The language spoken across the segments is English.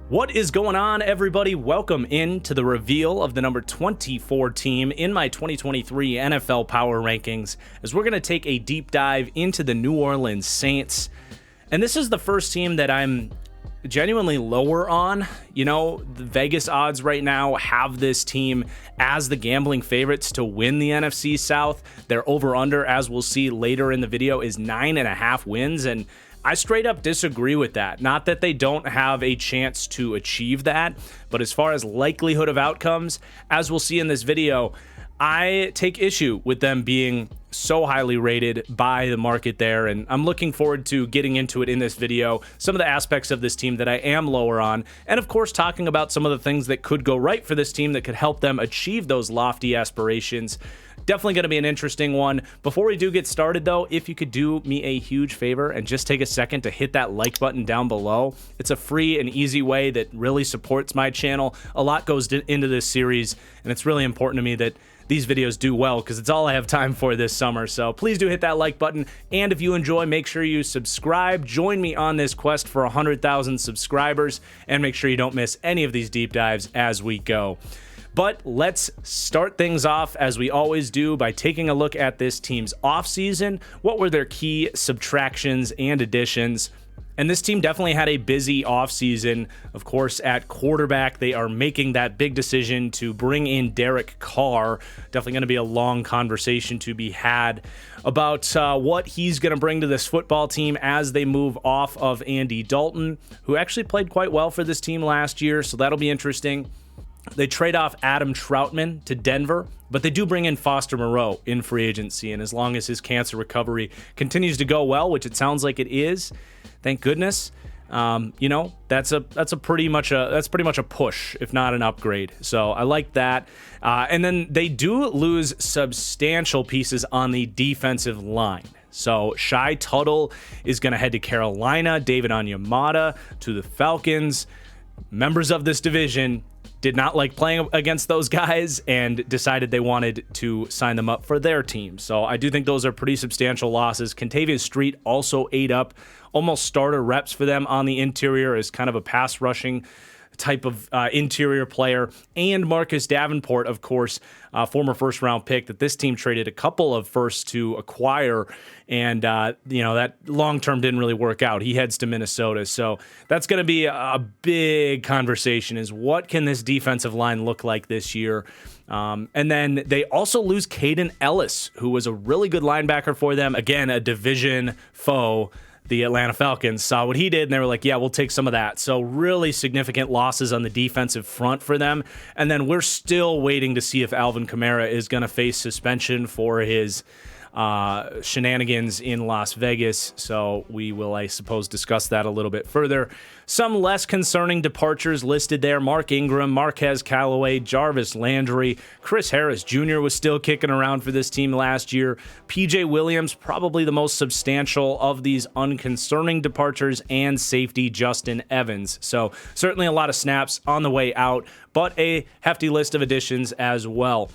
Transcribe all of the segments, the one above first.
What is going on, everybody? Welcome in to the reveal of the number 24 team in my 2023 NFL Power Rankings, as we're going to take a deep dive into the New Orleans Saints. And this is the first team that I'm genuinely lower on. You know, the Vegas odds right now have this team as the gambling favorites to win the NFC South. Their over-under, as we'll see later in the video, is 9.5 wins, and I straight up disagree with that. Not that they don't have a chance to achieve that, but as far as likelihood of outcomes, as we'll see in this video, I take issue with them being so highly rated by the market there, and I'm looking forward to getting into it in this video, some of the aspects of this team that I am lower on, and of course talking about some of the things that could go right for this team that could help them achieve those lofty aspirations. Definitely going to be an interesting one. Before we do get started, though, if you could do me a huge favor and just take a second to hit that like button down below. It's a free and easy way that really supports my channel. A lot goes into this series, and it's really important to me that these videos do well because it's all I have time for this summer. So please do hit that like button, and if you enjoy, make sure you subscribe. Join me on this quest for 100,000 subscribers, and make sure you don't miss any of these deep dives as we go. But let's start things off, as we always do, by taking a look at this team's offseason. What were their key subtractions and additions? And this team definitely had a busy offseason. Of course, at quarterback, they are making that big decision to bring in Derek Carr. Definitely going to be a long conversation to be had about what he's going to bring to this football team as they move off of Andy Dalton, who actually played quite well for this team last year, so that'll be interesting. They trade off Adam Troutman to Denver, but they do bring in Foster Moreau in free agency, and as long as his cancer recovery continues to go well, which it sounds like it is, thank goodness, you know, that's pretty much a push, if not an upgrade. So I like that. And then they do lose substantial pieces on the defensive line. So Shai Tuttle is going to head to Carolina, David Onyemata to the Falcons. Members of this division did not like playing against those guys and decided they wanted to sign them up for their team. So I do think those are pretty substantial losses. Kentavious Street also ate up almost starter reps for them on the interior as kind of a pass rushing type of interior player. And Marcus Davenport, of course, former first-round pick that this team traded a couple of firsts to acquire, and you know, that long-term didn't really work out. He heads to Minnesota, so that's going to be a big conversation, is what can this defensive line look like this year? And then they also lose Caden Ellis, who was a really good linebacker for them. Again, a division foe. The Atlanta Falcons saw what he did, and they were like, yeah, we'll take some of that. So really significant losses on the defensive front for them. And then we're still waiting to see if Alvin Kamara is going to face suspension for his shenanigans in Las Vegas. So we will, I suppose, discuss that a little bit further. Some less concerning departures listed there: Mark Ingram, Marquez Callaway, Jarvis Landry, Chris Harris Jr. was still kicking around for this team last year. PJ Williams, probably the most substantial of these unconcerning departures, and safety Justin Evans. So certainly a lot of snaps on the way out, but a hefty list of additions as well.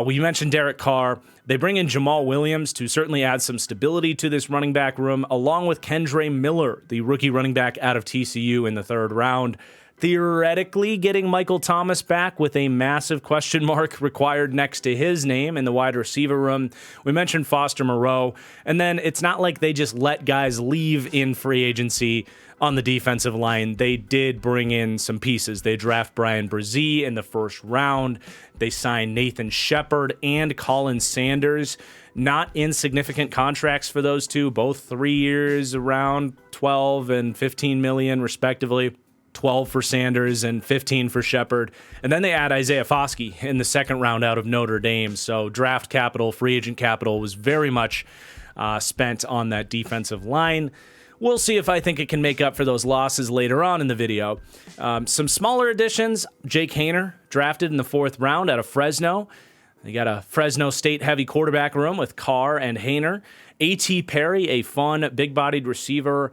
We mentioned Derek Carr. They bring in Jamal Williams to certainly add some stability to this running back room, along with Kendre Miller, the rookie running back out of TCU in the third round. Theoretically, getting Michael Thomas back with a massive question mark required next to his name in the wide receiver room. We mentioned Foster Moreau, and then it's not like they just let guys leave in free agency on the defensive line. They did bring in some pieces. They draft Brian Brzee in the first round. They signed Nathan Shepard and Colin Sanders. Not insignificant contracts for those two, both 3 years, around 12 and 15 million respectively. 12 for Sanders and 15 for Shepard. And then they add Isaiah Foskey in the second round out of Notre Dame. So draft capital, free agent capital was very much spent on that defensive line. We'll see if I think it can make up for those losses later on in the video. Some smaller additions: Jake Haener, drafted in the fourth round out of Fresno. They got a Fresno State heavy quarterback room with Carr and Haener. A.T. Perry, a fun, big-bodied receiver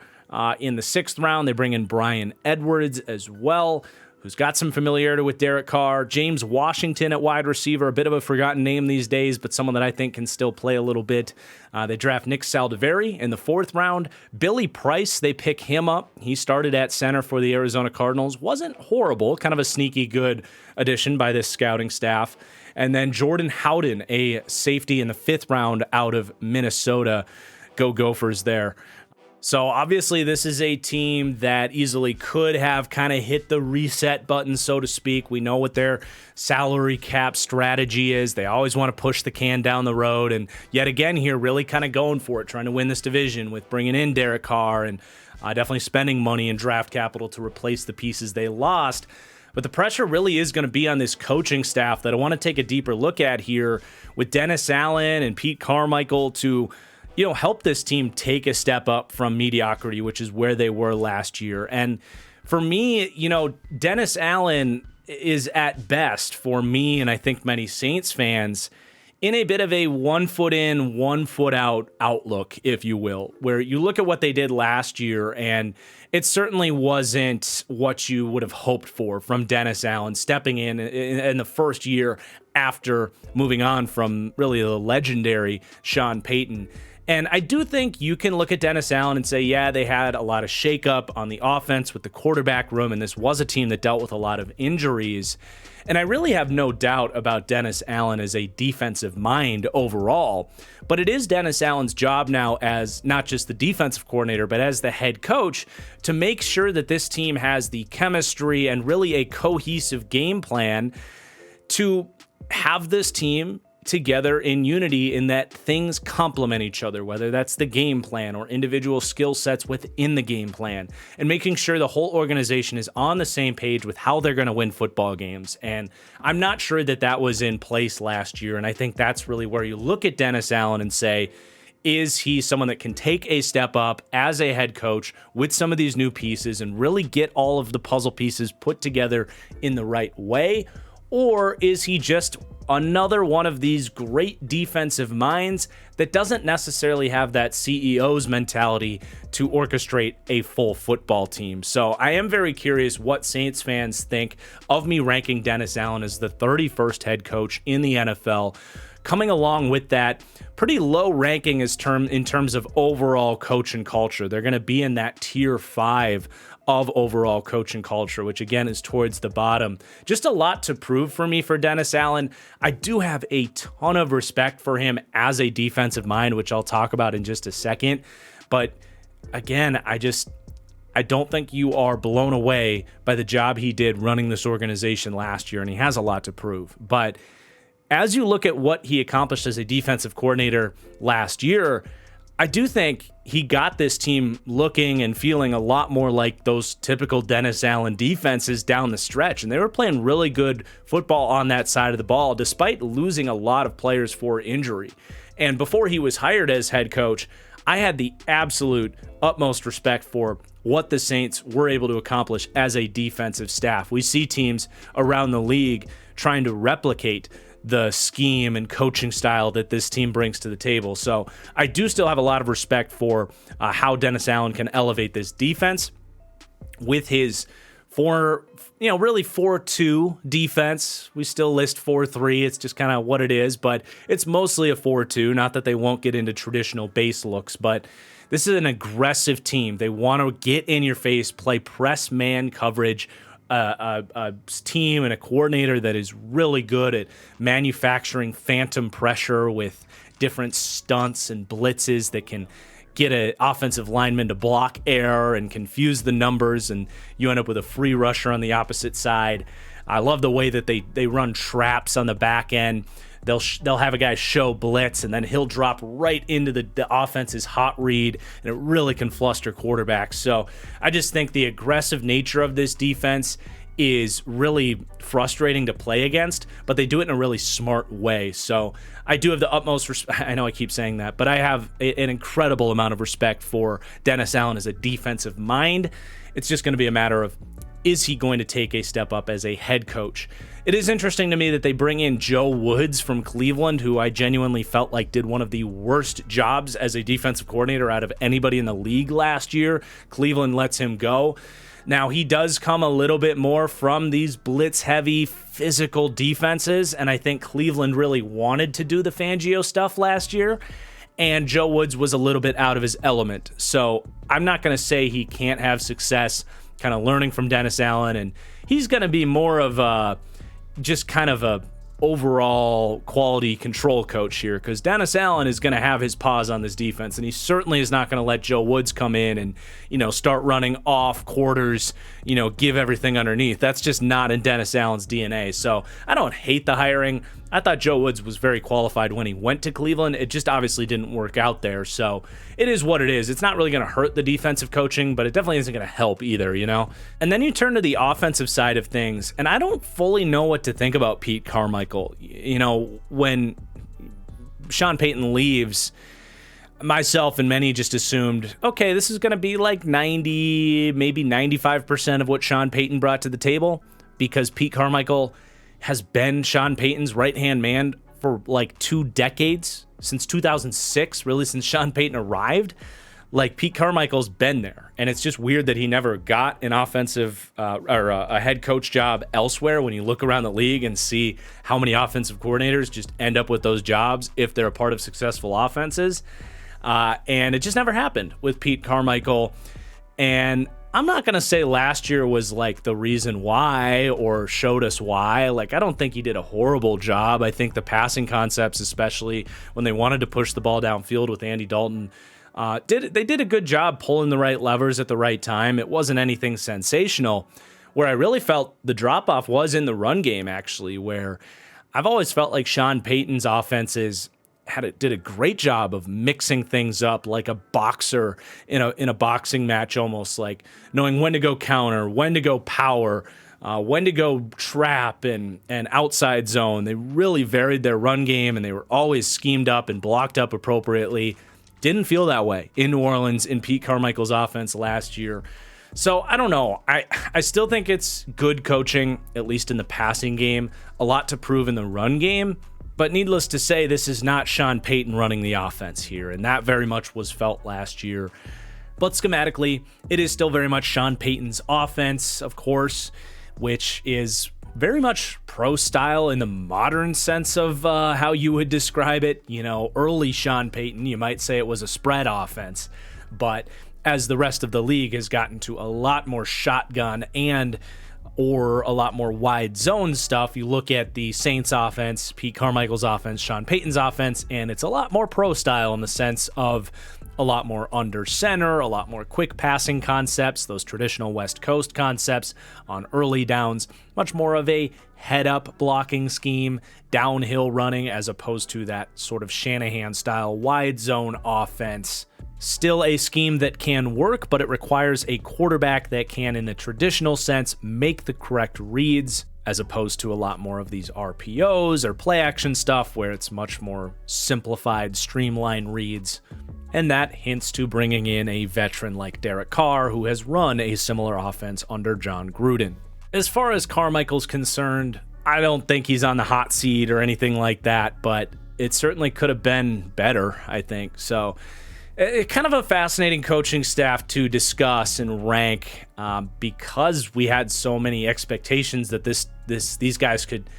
in the sixth round. They bring in Brian Edwards as well, who's got some familiarity with Derek Carr. James Washington at wide receiver, a bit of a forgotten name these days, but someone that I think can still play a little bit. They draft Nick Saldiveri in the 4th round. Billy Price, they pick him up. He started at center for the Arizona Cardinals. Wasn't horrible, kind of a sneaky good addition by this scouting staff. And then Jordan Howden, a safety in the 5th round out of Minnesota. Go Gophers there. So obviously this is a team that easily could have kind of hit the reset button, so to speak. We know what their salary cap strategy is. They always want to push the can down the road. And yet again here, really kind of going for it, trying to win this division with bringing in Derek Carr and definitely spending money and draft capital to replace the pieces they lost. But the pressure really is going to be on this coaching staff that I want to take a deeper look at here with Dennis Allen and Pete Carmichael to help this team take a step up from mediocrity, which is where they were last year. And for me, Dennis Allen is at best for me, and I think many Saints fans, in a bit of a 1 foot in, 1 foot out outlook, if you will, where you look at what they did last year, and it certainly wasn't what you would have hoped for from Dennis Allen stepping in the first year after moving on from really the legendary Sean Payton. And I do think you can look at Dennis Allen and say, yeah, they had a lot of shakeup on the offense with the quarterback room, and this was a team that dealt with a lot of injuries. And I really have no doubt about Dennis Allen as a defensive mind overall. But it is Dennis Allen's job now as not just the defensive coordinator, but as the head coach to make sure that this team has the chemistry and really a cohesive game plan to have this team together in unity in that things complement each other, whether that's the game plan or individual skill sets within the game plan, and making sure the whole organization is on the same page with how they're going to win football games. And I'm not sure that that was in place last year. And I think that's really where you look at Dennis Allen and say, is he someone that can take a step up as a head coach with some of these new pieces and really get all of the puzzle pieces put together in the right way? Or is he just another one of these great defensive minds that doesn't necessarily have that CEO's mentality to orchestrate a full football team? So I am very curious what Saints fans think of me ranking Dennis Allen as the 31st head coach in the NFL. Coming along with that, pretty low ranking in terms of overall coach and culture. They're going to be in that tier 5 of overall coaching culture, which again is towards the bottom. Just a lot to prove for me for Dennis Allen. I do have a ton of respect for him as a defensive mind, which I'll talk about in just a second. But again, I don't think you are blown away by the job he did running this organization last year, and he has a lot to prove. But as you look at what he accomplished as a defensive coordinator last year, I do think he got this team looking and feeling a lot more like those typical Dennis Allen defenses down the stretch. And they were playing really good football on that side of the ball, despite losing a lot of players for injury. And before he was hired as head coach, I had the absolute utmost respect for what the Saints were able to accomplish as a defensive staff. We see teams around the league trying to replicate the scheme and coaching style that this team brings to the table. So I do still have a lot of respect for how Dennis Allen can elevate this defense with his really 4-2 defense. We still list 4-3. It's just kind of what it is, but it's mostly a 4-2. Not that they won't get into traditional base looks, but this is an aggressive team. They want to get in your face, play press man coverage, a team and a coordinator that is really good at manufacturing phantom pressure with different stunts and blitzes that can get an offensive lineman to block air and confuse the numbers, and you end up with a free rusher on the opposite side. I love the way that they run traps on the back end. They'll have a guy show blitz, and then he'll drop right into the offense's hot read, and it really can fluster quarterbacks. So I just think the aggressive nature of this defense is really frustrating to play against, but they do it in a really smart way. So I do have the utmost respect. I know I keep saying that, but I have an incredible amount of respect for Dennis Allen as a defensive mind. It's just going to be a matter of, is he going to take a step up as a head coach? It is interesting to me that they bring in Joe Woods from Cleveland, who I genuinely felt like did one of the worst jobs as a defensive coordinator out of anybody in the league last year. Cleveland lets him go. Now, he does come a little bit more from these blitz-heavy physical defenses, and I think Cleveland really wanted to do the Fangio stuff last year, and Joe Woods was a little bit out of his element. So I'm not going to say he can't have success kind of learning from Dennis Allen, and he's going to be more of a just kind of a overall quality control coach here, because Dennis Allen is going to have his paws on this defense, and he certainly is not going to let Joe Woods come in and, start running off quarters, give everything underneath. That's just not in Dennis Allen's DNA. So I don't hate the hiring. I thought Joe Woods was very qualified when he went to Cleveland. It just obviously didn't work out there. So it is what it is. It's not really going to hurt the defensive coaching, but it definitely isn't going to help either, And then you turn to the offensive side of things, and I don't fully know what to think about Pete Carmichael. When Sean Payton leaves, myself and many just assumed, okay, this is going to be like 90, maybe 95% of what Sean Payton brought to the table, because Pete Carmichael has been Sean Payton's right-hand man for like 2 decades, since 2006, really since Sean Payton arrived. Like, Pete Carmichael's been there, and it's just weird that he never got an offensive or a head coach job elsewhere when you look around the league and see how many offensive coordinators just end up with those jobs if they're a part of successful offenses. And it just never happened with Pete Carmichael. And I'm not going to say last year was like the reason why or showed us why. Like, I don't think he did a horrible job. I think the passing concepts, especially when they wanted to push the ball downfield with Andy Dalton, they did a good job pulling the right levers at the right time. It wasn't anything sensational. Where I really felt the drop-off was in the run game, actually, where I've always felt like Sean Payton's offenses did a great job of mixing things up like a boxer in a boxing match, almost like knowing when to go counter, when to go power, when to go trap and outside zone. They really varied their run game, and they were always schemed up and blocked up appropriately. Didn't feel that way in New Orleans in Pete Carmichael's offense last year. So I don't know. I still think it's good coaching, at least in the passing game. A lot to prove in the run game. But needless to say, this is not Sean Payton running the offense here, and that very much was felt last year. But schematically, it is still very much Sean Payton's offense, of course, which is very much pro style in the modern sense of how you would describe it. Early Sean Payton, you might say it was a spread offense. But as the rest of the league has gotten to a lot more shotgun or a lot more wide zone stuff, you look at the Saints offense, Pete Carmichael's offense, Sean Payton's offense, and it's a lot more pro style in the sense of a lot more under center, a lot more quick passing concepts, those traditional West Coast concepts on early downs, much more of a head up blocking scheme, downhill running, as opposed to that sort of Shanahan style wide zone offense. Still a scheme that can work, but it requires a quarterback that can, in the traditional sense, make the correct reads, as opposed to a lot more of these RPOs or play action stuff where it's much more simplified, streamlined reads. And that hints to bringing in a veteran like Derek Carr, who has run a similar offense under John Gruden. As far as Carmichael's concerned, I don't think he's on the hot seat or anything like that, but it certainly could have been better, I think. So kind of a fascinating coaching staff to discuss and rank because we had so many expectations that these guys could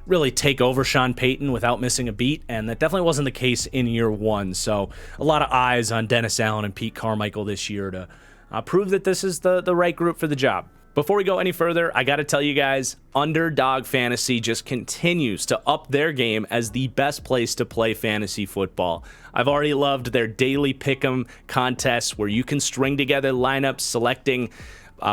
really take over Sean Payton without missing a beat, and that definitely wasn't the case in year one. So a lot of eyes on Dennis Allen and Pete Carmichael this year to prove that this is the right group for the job. Before we go any further, I got to tell you guys, Underdog Fantasy just continues to up their game as the best place to play fantasy football. I've already loved their daily pick'em contests where you can string together lineups selecting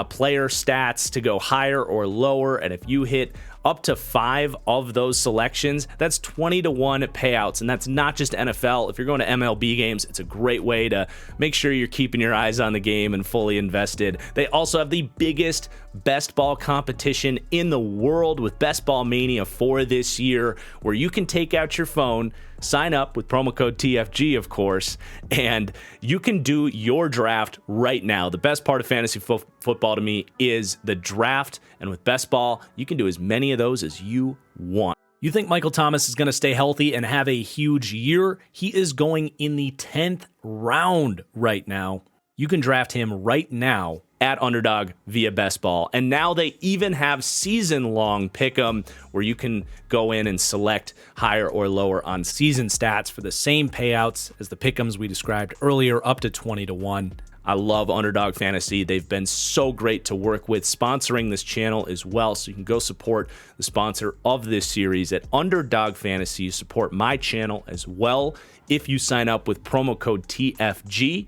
player stats to go higher or lower, and if you hit up to 5 of those selections, that's 20-1 payouts, and that's not just NFL. If you're going to MLB games, it's a great way to make sure you're keeping your eyes on the game and fully invested. They also have the biggest best ball competition in the world with Best Ball Mania for this year, where you can take out your phone, sign up with promo code TFG, of course, and you can do your draft right now. The best part of fantasy football to me is the draft, and with Best Ball, you can do as many of those as you want. You think Michael Thomas is going to stay healthy and have a huge year? He is going in the 10th round right now. You can draft him right now at Underdog via Best Ball. And now they even have season-long pick'em where you can go in and select higher or lower on season stats for the same payouts as the pick'ems we described earlier, up to 20-1. I love Underdog Fantasy. They've been so great to work with, sponsoring this channel as well. So you can go support the sponsor of this series at Underdog Fantasy. You support my channel as well if you sign up with promo code TFG.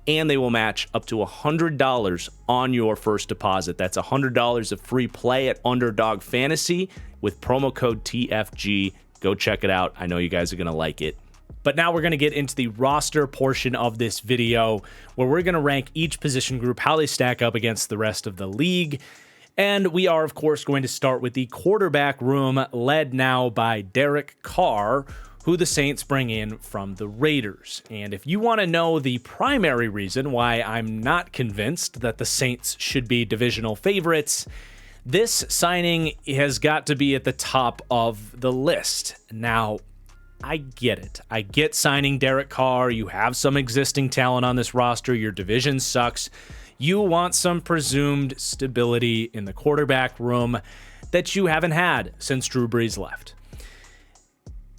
And they will match up to $100 on your first deposit. That's $100 of free play at Underdog Fantasy with promo code TFG. Go check it out. I know you guys are going to like it. But now we're going to get into the roster portion of this video where we're going to rank each position group, how they stack up against the rest of the league. And we are, of course, going to start with the quarterback room, led now by Derek Carr, who the Saints bring in from the Raiders. And if you want to know the primary reason why I'm not convinced that the Saints should be divisional favorites, this signing has got to be at the top of the list. Now, I get it. I get signing Derek Carr. You have some existing talent on this roster. Your division sucks. You want some presumed stability in the quarterback room that you haven't had since Drew Brees left.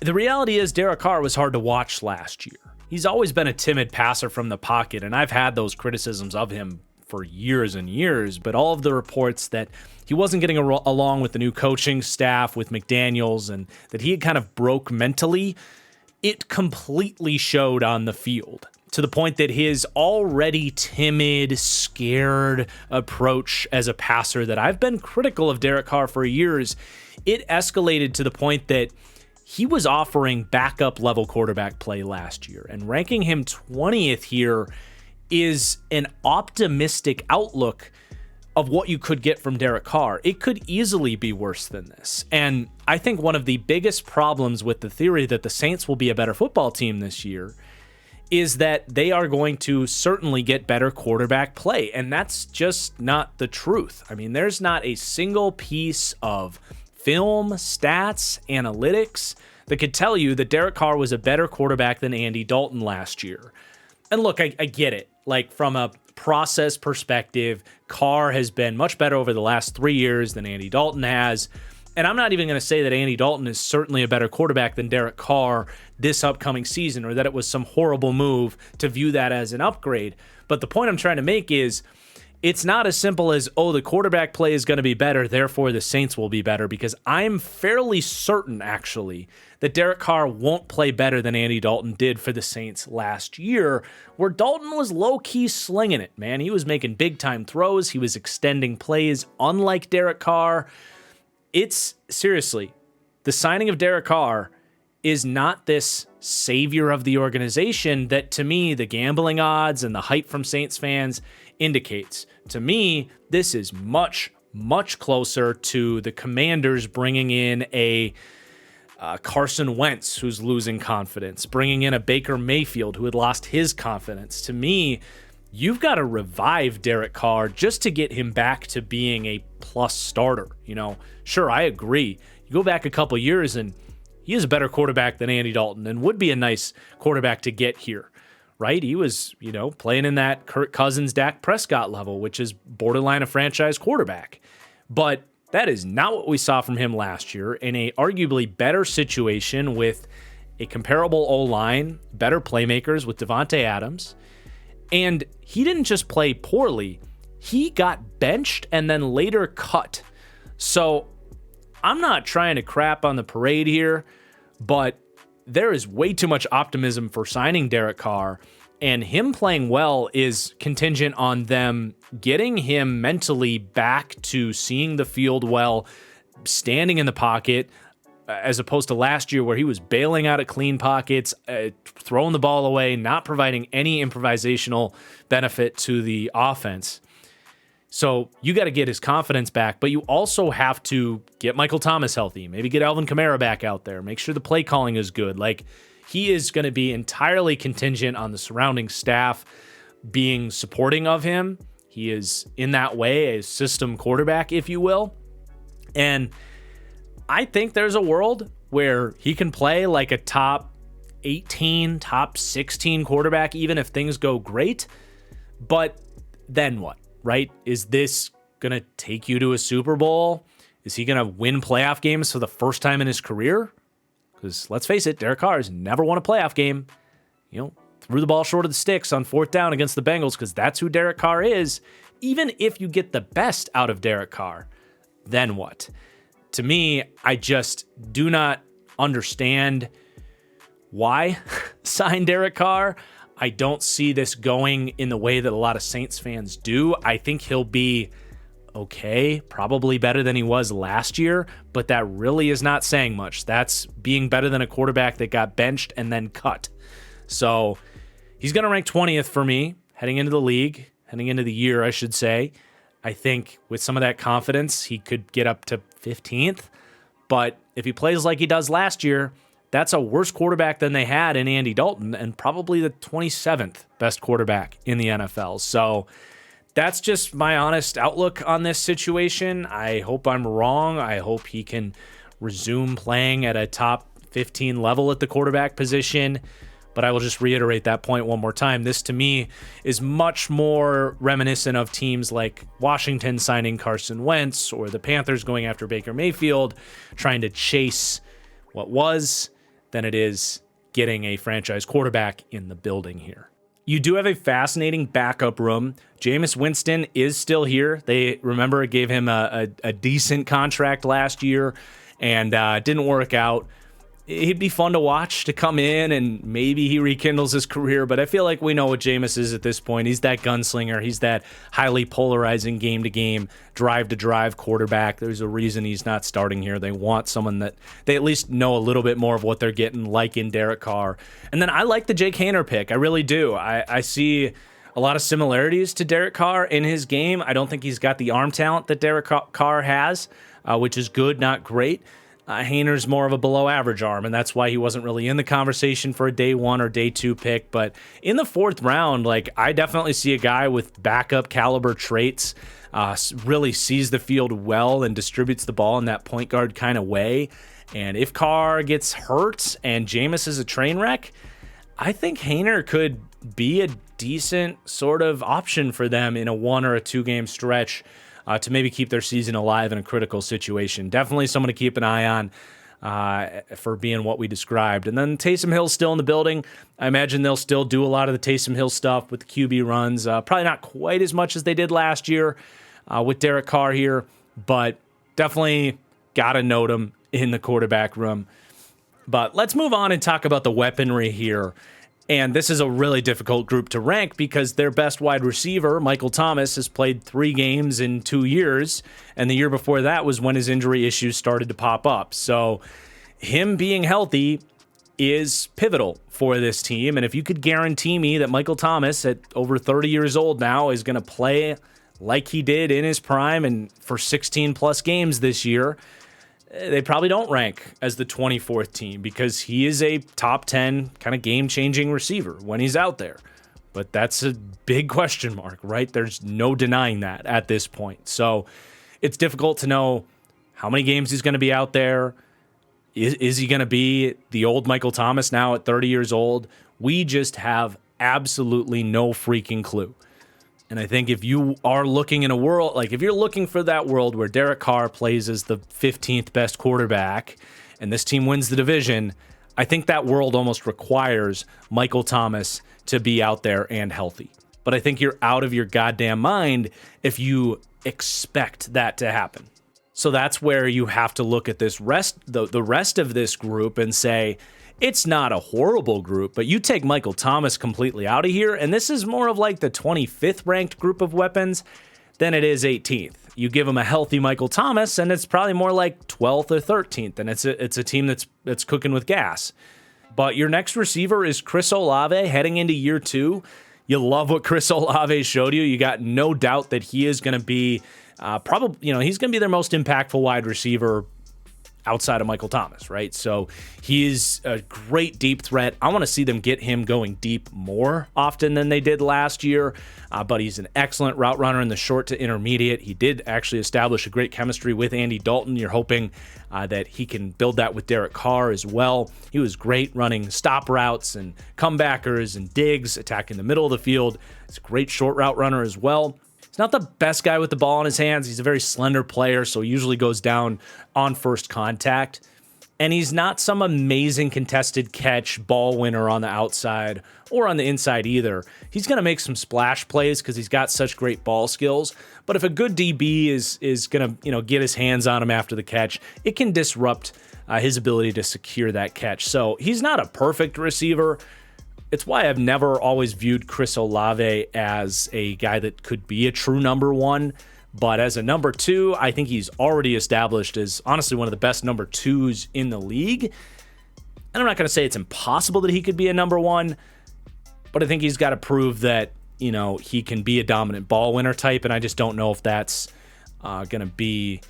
The reality is Derek Carr was hard to watch last year. He's always been a timid passer from the pocket, and I've had those criticisms of him for years and years, but all of the reports that he wasn't getting along with the new coaching staff, with McDaniels, and that he had kind of broke mentally, it completely showed on the field, to the point that his already timid, scared approach as a passer that I've been critical of Derek Carr for years, it escalated to the point that he was offering backup level quarterback play last year, and ranking him 20th here is an optimistic outlook of what you could get from Derek Carr. It could easily be worse than this. And I think one of the biggest problems with the theory that the Saints will be a better football team this year is that they are going to certainly get better quarterback play. And that's just not the truth. I mean, there's not a single piece of film, stats, analytics that could tell you that Derek Carr was a better quarterback than Andy Dalton last year. And look, I get it. Like, from a process perspective, Carr has been much better over the last 3 years than Andy Dalton has. And I'm not even going to say that Andy Dalton is certainly a better quarterback than Derek Carr this upcoming season, or that it was some horrible move to view that as an upgrade. But the point I'm trying to make is, it's not as simple as, oh, the quarterback play is going to be better, therefore the Saints will be better, because I'm fairly certain, actually, that Derek Carr won't play better than Andy Dalton did for the Saints last year, where Dalton was low-key slinging it, man. He was making big-time throws. He was extending plays, unlike Derek Carr. It's, seriously, the signing of Derek Carr is not this savior of the organization that, to me, the gambling odds and the hype from Saints fans indicates. To me, this is much, much closer to the Commanders bringing in a Carson Wentz, who's losing confidence, bringing in a Baker Mayfield, who had lost his confidence. To me, you've got to revive Derek Carr just to get him back to being a plus starter. You know, sure, I agree. You go back a couple years and he is a better quarterback than Andy Dalton and would be a nice quarterback to get here, right? He was, you know, playing in that Kirk Cousins, Dak Prescott level, which is borderline a franchise quarterback. But that is not what we saw from him last year, in a arguably better situation with a comparable O-line, better playmakers with Devontae Adams. And he didn't just play poorly, he got benched and then later cut. So I'm not trying to crap on the parade here, but there is way too much optimism for signing Derek Carr, and him playing well is contingent on them getting him mentally back to seeing the field well, standing in the pocket, as opposed to last year where he was bailing out of clean pockets, throwing the ball away, not providing any improvisational benefit to the offense. So you got to get his confidence back, but you also have to get Michael Thomas healthy, maybe get Alvin Kamara back out there, make sure the play calling is good. Like, he is going to be entirely contingent on the surrounding staff being supporting of him. He is, in that way, a system quarterback, if you will. And I think there's a world where he can play like a top 18, top 16 quarterback, even if things go great. But then what? right? Is this going to take you to a Super Bowl? Is he going to win playoff games for the first time in his career? Because let's face it, Derek Carr has never won a playoff game. Threw the ball short of the sticks on 4th down against the Bengals because that's who Derek Carr is. Even if you get the best out of Derek Carr, then what? To me, I just do not understand why sign Derek Carr. I don't see this going in the way that a lot of Saints fans do. I think he'll be okay, probably better than he was last year, but that really is not saying much. That's being better than a quarterback that got benched and then cut. So he's going to rank 20th for me heading into the year, I should say. I think with some of that confidence, he could get up to 15th. But if he plays like he does last year, that's a worse quarterback than they had in Andy Dalton and probably the 27th best quarterback in the NFL. So that's just my honest outlook on this situation. I hope I'm wrong. I hope he can resume playing at a top 15 level at the quarterback position. But I will just reiterate that point one more time. This, to me, is much more reminiscent of teams like Washington signing Carson Wentz or the Panthers going after Baker Mayfield, trying to chase what was, than it is getting a franchise quarterback in the building here. You do have a fascinating backup room. Jameis Winston is still here. They, remember, gave him a decent contract last year and didn't work out. He'd be fun to watch, to come in, and maybe he rekindles his career, but I feel like we know what Jameis is at this point. He's that gunslinger. He's that highly polarizing game-to-game, drive-to-drive quarterback. There's a reason he's not starting here. They want someone that they at least know a little bit more of what they're getting, like in Derek Carr. And then I like the Jake Haener pick. I really do. I see a lot of similarities to Derek Carr in his game. I don't think he's got the arm talent that Derek Carr has, which is good, not great. Haener's more of a below-average arm, and that's why he wasn't really in the conversation for a day 1 or day 2 pick. But in the 4th round, I definitely see a guy with backup caliber traits, really sees the field well and distributes the ball in that point guard kind of way. And if Carr gets hurt and Jameis is a train wreck, I think Haener could be a decent sort of option for them in a 1 or a 2 game stretch. To maybe keep their season alive in a critical situation. Definitely someone to keep an eye on for being what we described. And then Taysom Hill's still in the building. I imagine they'll still do a lot of the Taysom Hill stuff with the QB runs. Probably not quite as much as they did last year with Derek Carr here, but definitely got to note him in the quarterback room. But let's move on and talk about the weaponry here. And this is a really difficult group to rank because their best wide receiver, Michael Thomas, has played 3 games in 2 years. And the year before that was when his injury issues started to pop up. So him being healthy is pivotal for this team. And if you could guarantee me that Michael Thomas, at over 30 years old now, is going to play like he did in his prime and for 16 plus games this year, they probably don't rank as the 24th team because he is a top 10 kind of game-changing receiver when he's out there. But that's a big question mark, right? There's no denying that at this point. So it's difficult to know how many games he's going to be out there. Is he going to be the old Michael Thomas now at 30 years old? We just have absolutely no freaking clue. And I think if you are looking in a world, if you're looking for that world where Derek Carr plays as the 15th best quarterback and this team wins the division, I think that world almost requires Michael Thomas to be out there and healthy. But I think you're out of your goddamn mind if you expect that to happen. So that's where you have to look at this the rest of this group and say, it's not a horrible group, but you take Michael Thomas completely out of here, and this is more of like the 25th ranked group of weapons than it is 18th. You give him a healthy Michael Thomas, and it's probably more like 12th or 13th, and it's a team that's cooking with gas. But your next receiver is Chris Olave heading into year 2. You love what Chris Olave showed you. You got no doubt that he is going to be he's going to be their most impactful wide receiver outside of Michael Thomas, right? So he is a great deep threat. I want to see them get him going deep more often than they did last year, but he's an excellent route runner in the short to intermediate. He did actually establish a great chemistry with Andy Dalton. You're hoping that he can build that with Derek Carr as well. He was great running stop routes and comebackers and digs, attacking the middle of the field. He's a great short route runner as well. He's not the best guy with the ball in his hands. He's a very slender player, so he usually goes down on first contact. And he's not some amazing contested catch ball winner on the outside or on the inside either. He's going to make some splash plays because he's got such great ball skills. But if a good DB is going to get his hands on him after the catch, it can disrupt his ability to secure that catch. So he's not a perfect receiver. It's why I've never always viewed Chris Olave as a guy that could be a true number one. But as a number two, I think he's already established as honestly one of the best number twos in the league. And I'm not going to say it's impossible that he could be a number one, but I think he's got to prove that, he can be a dominant ball winner type. And I just don't know if that's going to be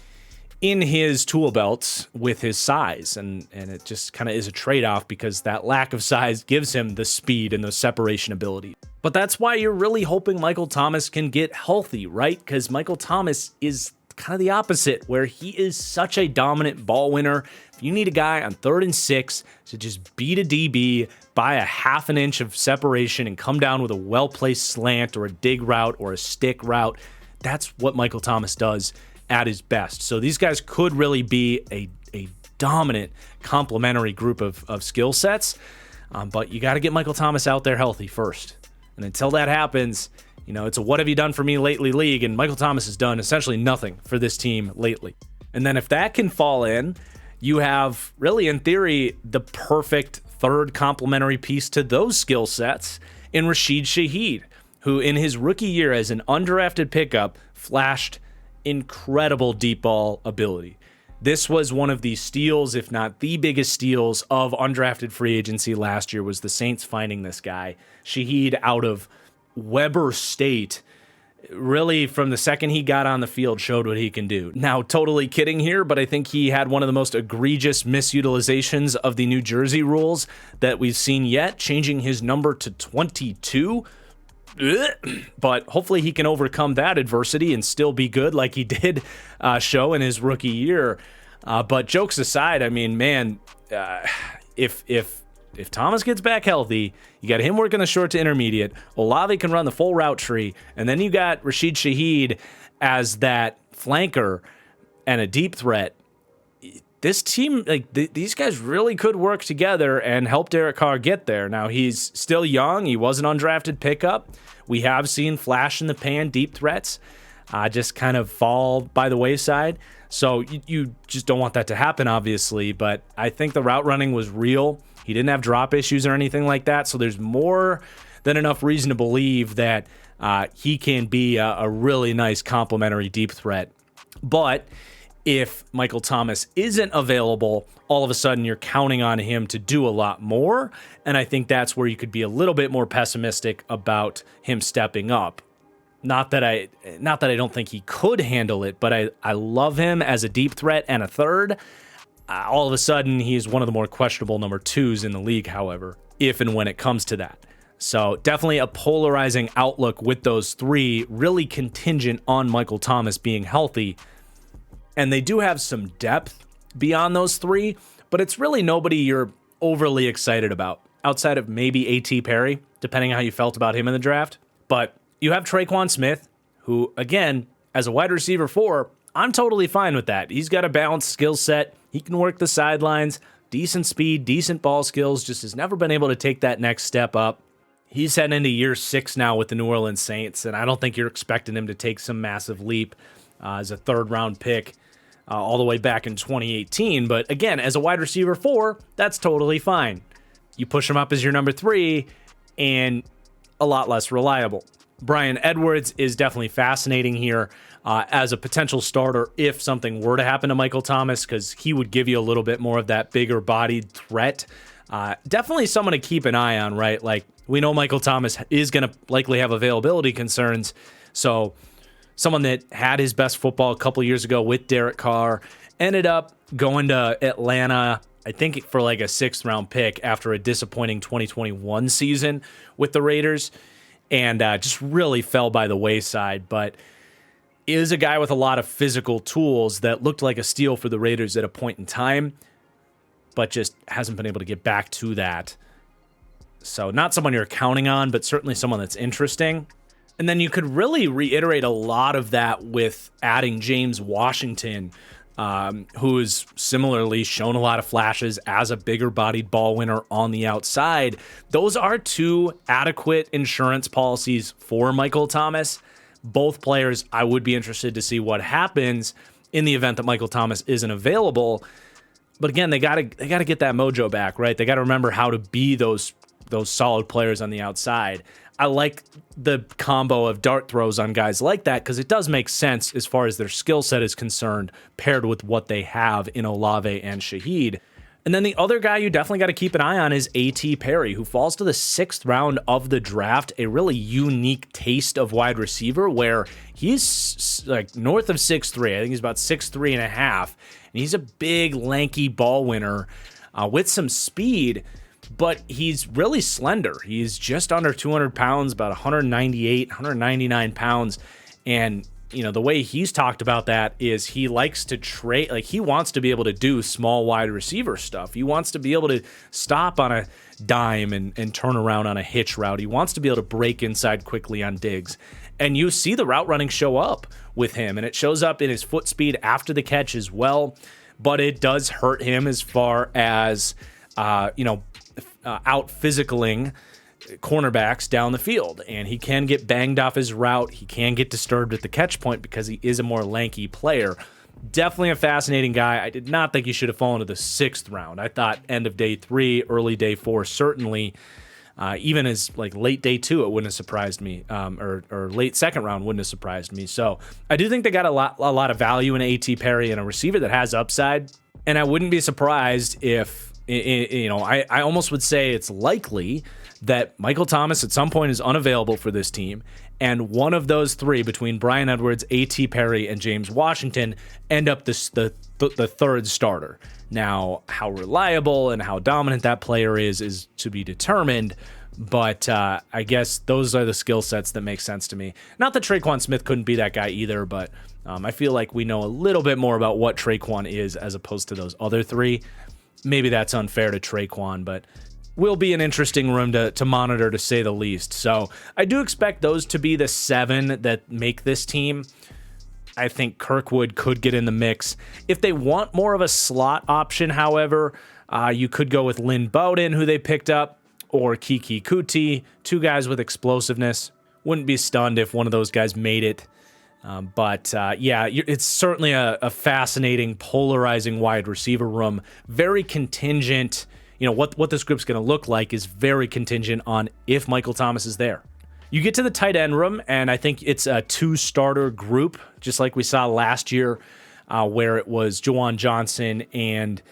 in his tool belts with his size. And it just kind of is a trade-off because that lack of size gives him the speed and the separation ability. But that's why you're really hoping Michael Thomas can get healthy, right? Because Michael Thomas is kind of the opposite, where he is such a dominant ball winner. If you need a guy on 3rd and 6 to just beat a DB by a half an inch of separation and come down with a well-placed slant or a dig route or a stick route, that's what Michael Thomas does at his best. So these guys could really be a dominant complementary group of skill sets, but you got to get Michael Thomas out there healthy first. And until that happens, it's a what have you done for me lately league, and Michael Thomas has done essentially nothing for this team lately. And then if that can fall in, you have really, in theory, the perfect third complementary piece to those skill sets in Rashid Shaheed, who in his rookie year as an undrafted pickup flashed incredible deep ball ability. This was one of the steals, if not the biggest steals of undrafted free agency last year, was the Saints finding this guy. Shaheed out of Weber State, really from the second he got on the field, showed what he can do. Now, totally kidding here, but I think he had one of the most egregious misutilizations of the New Jersey rules that we've seen yet, changing his number to 22. But hopefully he can overcome that adversity and still be good like he did show in his rookie year. But jokes aside, I mean, man, if Thomas gets back healthy, you got him working the short to intermediate, Olave can run the full route tree, and then you got Rashid Shaheed as that flanker and a deep threat. This team, these guys really could work together and help Derek Carr get there. Now, he's still young. He was an undrafted pickup. We have seen flash in the pan deep threats just kind of fall by the wayside. So you just don't want that to happen, obviously. But I think the route running was real. He didn't have drop issues or anything like that. So there's more than enough reason to believe that he can be a really nice complementary deep threat. But if Michael Thomas isn't available, all of a sudden you're counting on him to do a lot more. And I think that's where you could be a little bit more pessimistic about him stepping up. Not that I don't think he could handle it, but I love him as a deep threat and a third. All of a sudden, he's one of the more questionable number twos in the league, however, if and when it comes to that. So definitely a polarizing outlook with those three, really contingent on Michael Thomas being healthy. And they do have some depth beyond those three, but it's really nobody you're overly excited about, outside of maybe A.T. Perry, depending on how you felt about him in the draft. But you have Traquan Smith, who, again, as a wide receiver 4, I'm totally fine with that. He's got a balanced skill set. He can work the sidelines, decent speed, decent ball skills, just has never been able to take that next step up. He's heading into year 6 now with the New Orleans Saints, and I don't think you're expecting him to take some massive leap as a third-round pick all the way back in 2018. But again, as a wide receiver 4, that's totally fine. You push him up as your number 3, and a lot less reliable. Bryan Edwards is definitely fascinating here as a potential starter if something were to happen to Michael Thomas, because he would give you a little bit more of that bigger bodied threat. Definitely someone to keep an eye on, right? Like, we know Michael Thomas is going to likely have availability concerns. So someone that had his best football a couple years ago with Derek Carr, ended up going to Atlanta, I think for like a 6th-round pick after a disappointing 2021 season with the Raiders, and just really fell by the wayside. But is a guy with a lot of physical tools that looked like a steal for the Raiders at a point in time, but just hasn't been able to get back to that. So not someone you're counting on, but certainly someone that's interesting. And then you could really reiterate a lot of that with adding James Washington, who has similarly shown a lot of flashes as a bigger-bodied ball winner on the outside. Those are two adequate insurance policies for Michael Thomas. Both players, I would be interested to see what happens in the event that Michael Thomas isn't available. But again, they gotta get that mojo back, right? They got to remember how to be those solid players on the outside. I like the combo of dart throws on guys like that because it does make sense as far as their skill set is concerned, paired with what they have in Olave and Shaheed. And then the other guy you definitely got to keep an eye on is A.T. Perry, who falls to the 6th round of the draft, a really unique taste of wide receiver where he's like north of 6'3". I think he's about 6'3.5", and he's a big, lanky ball winner with some speed. But he's really slender. He's just under 200 pounds, about 198, 199 pounds. And, the way he's talked about that is he likes to trade, like he wants to be able to do small wide receiver stuff. He wants to be able to stop on a dime and turn around on a hitch route. He wants to be able to break inside quickly on digs. And you see the route running show up with him, and it shows up in his foot speed after the catch as well. But it does hurt him as far as, out physicaling cornerbacks down the field, and he can get banged off his route. He can get disturbed at the catch point because he is a more lanky player. Definitely a fascinating guy. I did not think he should have fallen to the 6th round. I thought end of day 3, early day 4, certainly. Even as like late day 2, it wouldn't have surprised me, or late 2nd round wouldn't have surprised me. So I do think they got a lot of value in A.T. Perry and a receiver that has upside, and I wouldn't be surprised if I almost would say it's likely that Michael Thomas at some point is unavailable for this team, and one of those three, between Bryan Edwards, A.T. Perry, and James Washington, end up the 3rd starter. Now, how reliable and how dominant that player is to be determined, but I guess those are the skill sets that make sense to me. Not that Traquan Smith couldn't be that guy either, but I feel like we know a little bit more about what Traquan is as opposed to those other three. Maybe that's unfair to Traquan, but will be an interesting room to monitor, to say the least. So I do expect those to be the 7 that make this team. I think Kirkwood could get in the mix. If they want more of a slot option, however, you could go with Lynn Bowden, who they picked up, or Kiki Kuti, 2 guys with explosiveness. Wouldn't be stunned if one of those guys made it. But it's certainly a fascinating, polarizing wide receiver room. Very contingent. What this group's going to look like is very contingent on if Michael Thomas is there. You get to the tight end room, and I think it's a 2-starter group, just like we saw last year, where it was Juwan Johnson and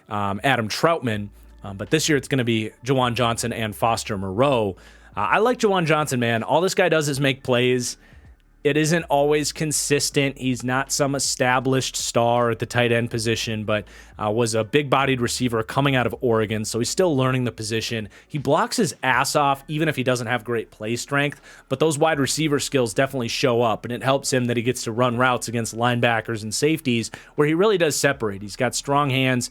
Adam Troutman. But this year it's going to be Juwan Johnson and Foster Moreau. I like Juwan Johnson, man. All this guy does is make plays. It isn't always consistent. He's not some established star at the tight end position, but was a big-bodied receiver coming out of Oregon, so he's still learning the position. He blocks his ass off, even if he doesn't have great play strength, but those wide receiver skills definitely show up, and it helps him that he gets to run routes against linebackers and safeties where he really does separate. He's got strong hands,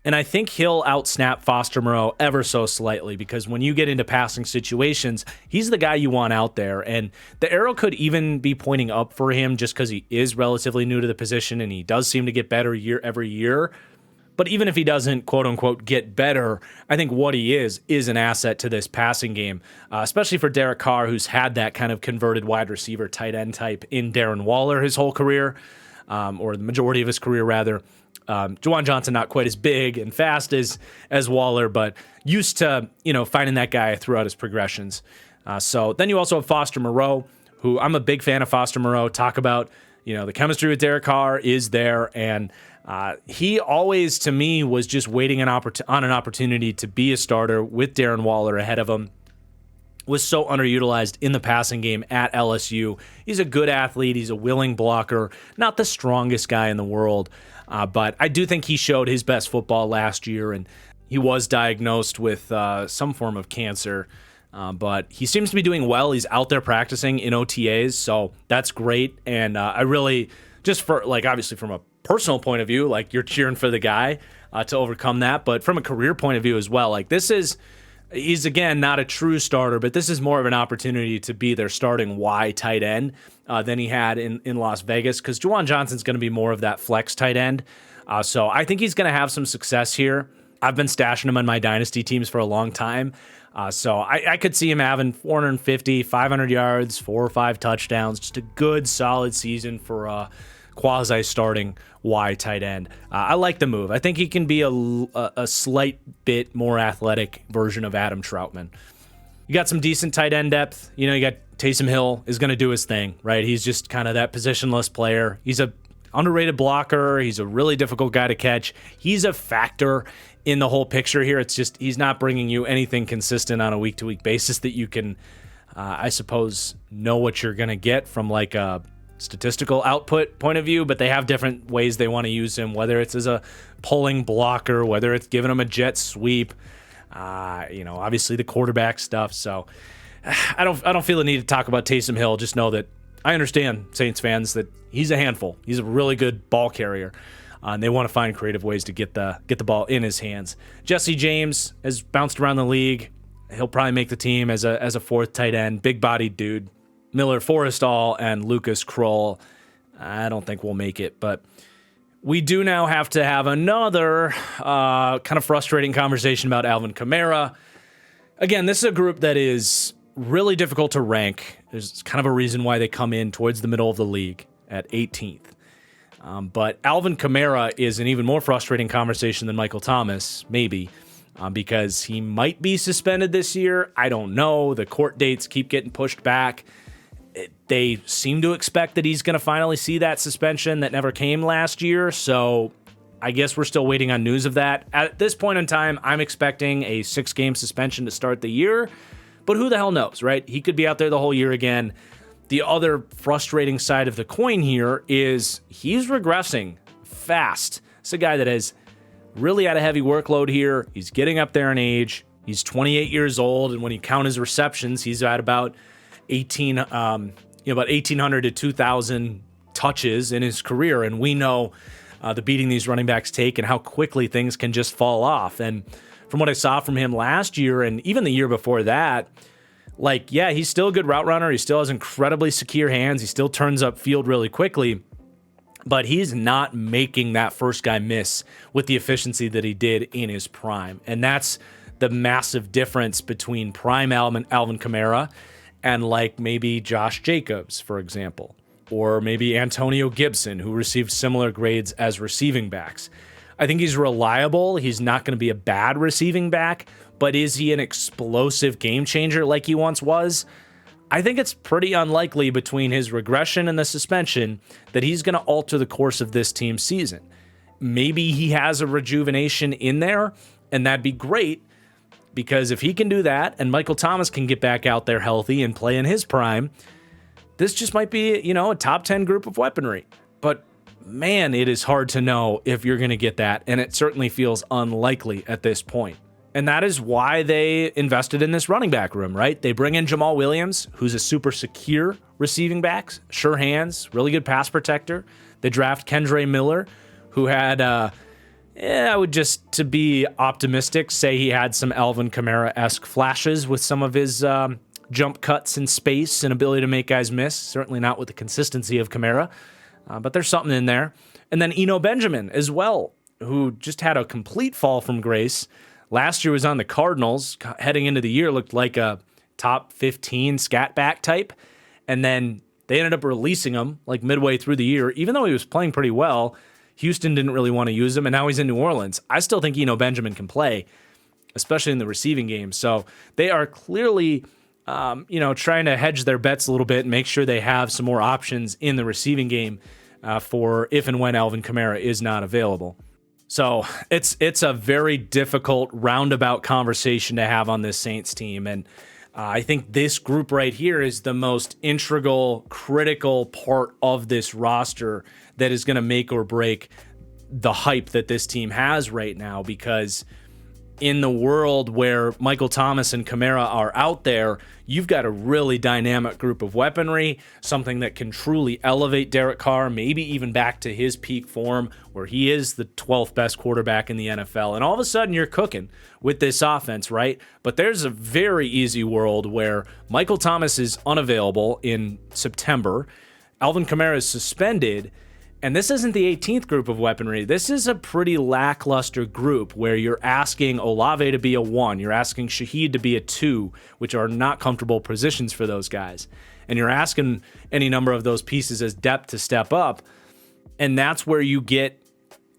and I think he'll outsnap Foster Moreau ever so slightly, because when you get into passing situations, he's the guy you want out there. And the arrow could even be pointing up for him just because he is relatively new to the position and he does seem to get better every year. But even if he doesn't, quote unquote, get better, I think what he is an asset to this passing game, especially for Derek Carr, who's had that kind of converted wide receiver tight end type in Darren Waller his whole career, or the majority of his career, rather. Juwan Johnson not quite as big and fast as Waller, but used to finding that guy throughout his progressions. So then you also have Foster Moreau, who I'm a big fan of. Foster Moreau, talk about the chemistry with Derek Carr is there, and he always to me was just waiting on an opportunity to be a starter with Darren Waller ahead of him. Was so underutilized in the passing game at LSU. He's a good athlete. He's a willing blocker. Not the strongest guy in the world, but I do think he showed his best football last year, and he was diagnosed with some form of cancer, but he seems to be doing well. He's out there practicing in OTAs, so that's great, and I really, just for, obviously from a personal point of view, you're cheering for the guy to overcome that, but from a career point of view as well, this is... He's, again, not a true starter, but this is more of an opportunity to be their starting Y tight end than he had in Las Vegas, because Juwan Johnson's going to be more of that flex tight end. So I think he's going to have some success here. I've been stashing him on my dynasty teams for a long time. So I could see him having 450, 500 yards, 4 or 5 touchdowns, just a good, solid season for a quasi-starting Y tight end. I like the move. I think he can be a slight bit more athletic version of Adam Troutman. You got some decent tight end depth. You know, you got Taysom Hill is going to do his thing, right? He's just kind of that positionless player. He's a underrated blocker. He's a really difficult guy to catch. He's a factor in the whole picture here. It's just he's not bringing you anything consistent on a week-to-week basis that you can, I suppose, know what you're going to get from like a statistical output point of view, but they have different ways they want to use him, whether it's as a pulling blocker, whether it's giving him a jet sweep, obviously the quarterback stuff. So I don't feel the need to talk about Taysom Hill. Just know that I understand, Saints fans, that he's a handful. He's a really good ball carrier. And they want to find creative ways to get the ball in his hands. Jesse James has bounced around the league. He'll probably make the team as a fourth tight end. Big-bodied dude. Miller Forrestall and Lucas Kroll, I don't think we'll make it. But we do now have to have another kind of frustrating conversation about Alvin Kamara. Again, this is a group that is really difficult to rank. There's kind of a reason why they come in towards the middle of the league at 18th. But Alvin Kamara is an even more frustrating conversation than Michael Thomas, maybe, because he might be suspended this year. I don't know. The court dates keep getting pushed back. They seem to expect that he's going to finally see that suspension that never came last year, so I guess we're still waiting on news of that. At this point in time, I'm expecting a 6-game suspension to start the year, but who the hell knows, right? He could be out there the whole year again. The other frustrating side of the coin here is he's regressing fast. It's a guy that has really had a heavy workload here. He's getting up there in age. He's 28 years old, and when you count his receptions, he's at about 1,800 to 2,000 touches in his career, and we know the beating these running backs take and how quickly things can just fall off. And from what I saw from him last year and even the year before that, he's still a good route runner. He still has incredibly secure hands. He still turns up field really quickly, but he's not making that first guy miss with the efficiency that he did in his prime. And that's the massive difference between prime Alvin Kamara and maybe Josh Jacobs, for example, or maybe Antonio Gibson, who received similar grades as receiving backs. I think he's reliable. He's not going to be a bad receiving back, but is he an explosive game changer like he once was? I think it's pretty unlikely between his regression and the suspension that he's going to alter the course of this team's season. Maybe he has a rejuvenation in there, and that'd be great, because if he can do that and Michael Thomas can get back out there healthy and play in his prime, this just might be, a top 10 group of weaponry. But man, it is hard to know if you're going to get that, and it certainly feels unlikely at this point. And that is why they invested in this running back room, right? They bring in Jamal Williams, who's a super secure receiving back, sure hands, really good pass protector. They draft Kendre Miller, who had, I would just, to be optimistic, say he had some Alvin Kamara-esque flashes with some of his jump cuts in space and ability to make guys miss. Certainly not with the consistency of Kamara, but there's something in there. And then Eno Benjamin as well, who just had a complete fall from grace. Last year was on the Cardinals. Heading into the year, looked like a top 15 scat back type. And then they ended up releasing him midway through the year. Even though he was playing pretty well, Houston didn't really want to use him, and now he's in New Orleans. I still think Eno Benjamin can play, especially in the receiving game. So they are clearly, trying to hedge their bets a little bit and make sure they have some more options in the receiving game for if and when Alvin Kamara is not available. So it's a very difficult roundabout conversation to have on this Saints team. And I think this group right here is the most integral, critical part of this roster that is going to make or break the hype that this team has right now, because in the world where Michael Thomas and Kamara are out there, you've got a really dynamic group of weaponry, something that can truly elevate Derek Carr, maybe even back to his peak form where he is the 12th best quarterback in the NFL. And all of a sudden you're cooking with this offense, right? But there's a very easy world where Michael Thomas is unavailable in September, Alvin Kamara is suspended, and this isn't the 18th group of weaponry. This is a pretty lackluster group where you're asking Olave to be a 1. You're asking Shaheed to be a 2, which are not comfortable positions for those guys. And you're asking any number of those pieces as depth to step up. And that's where you get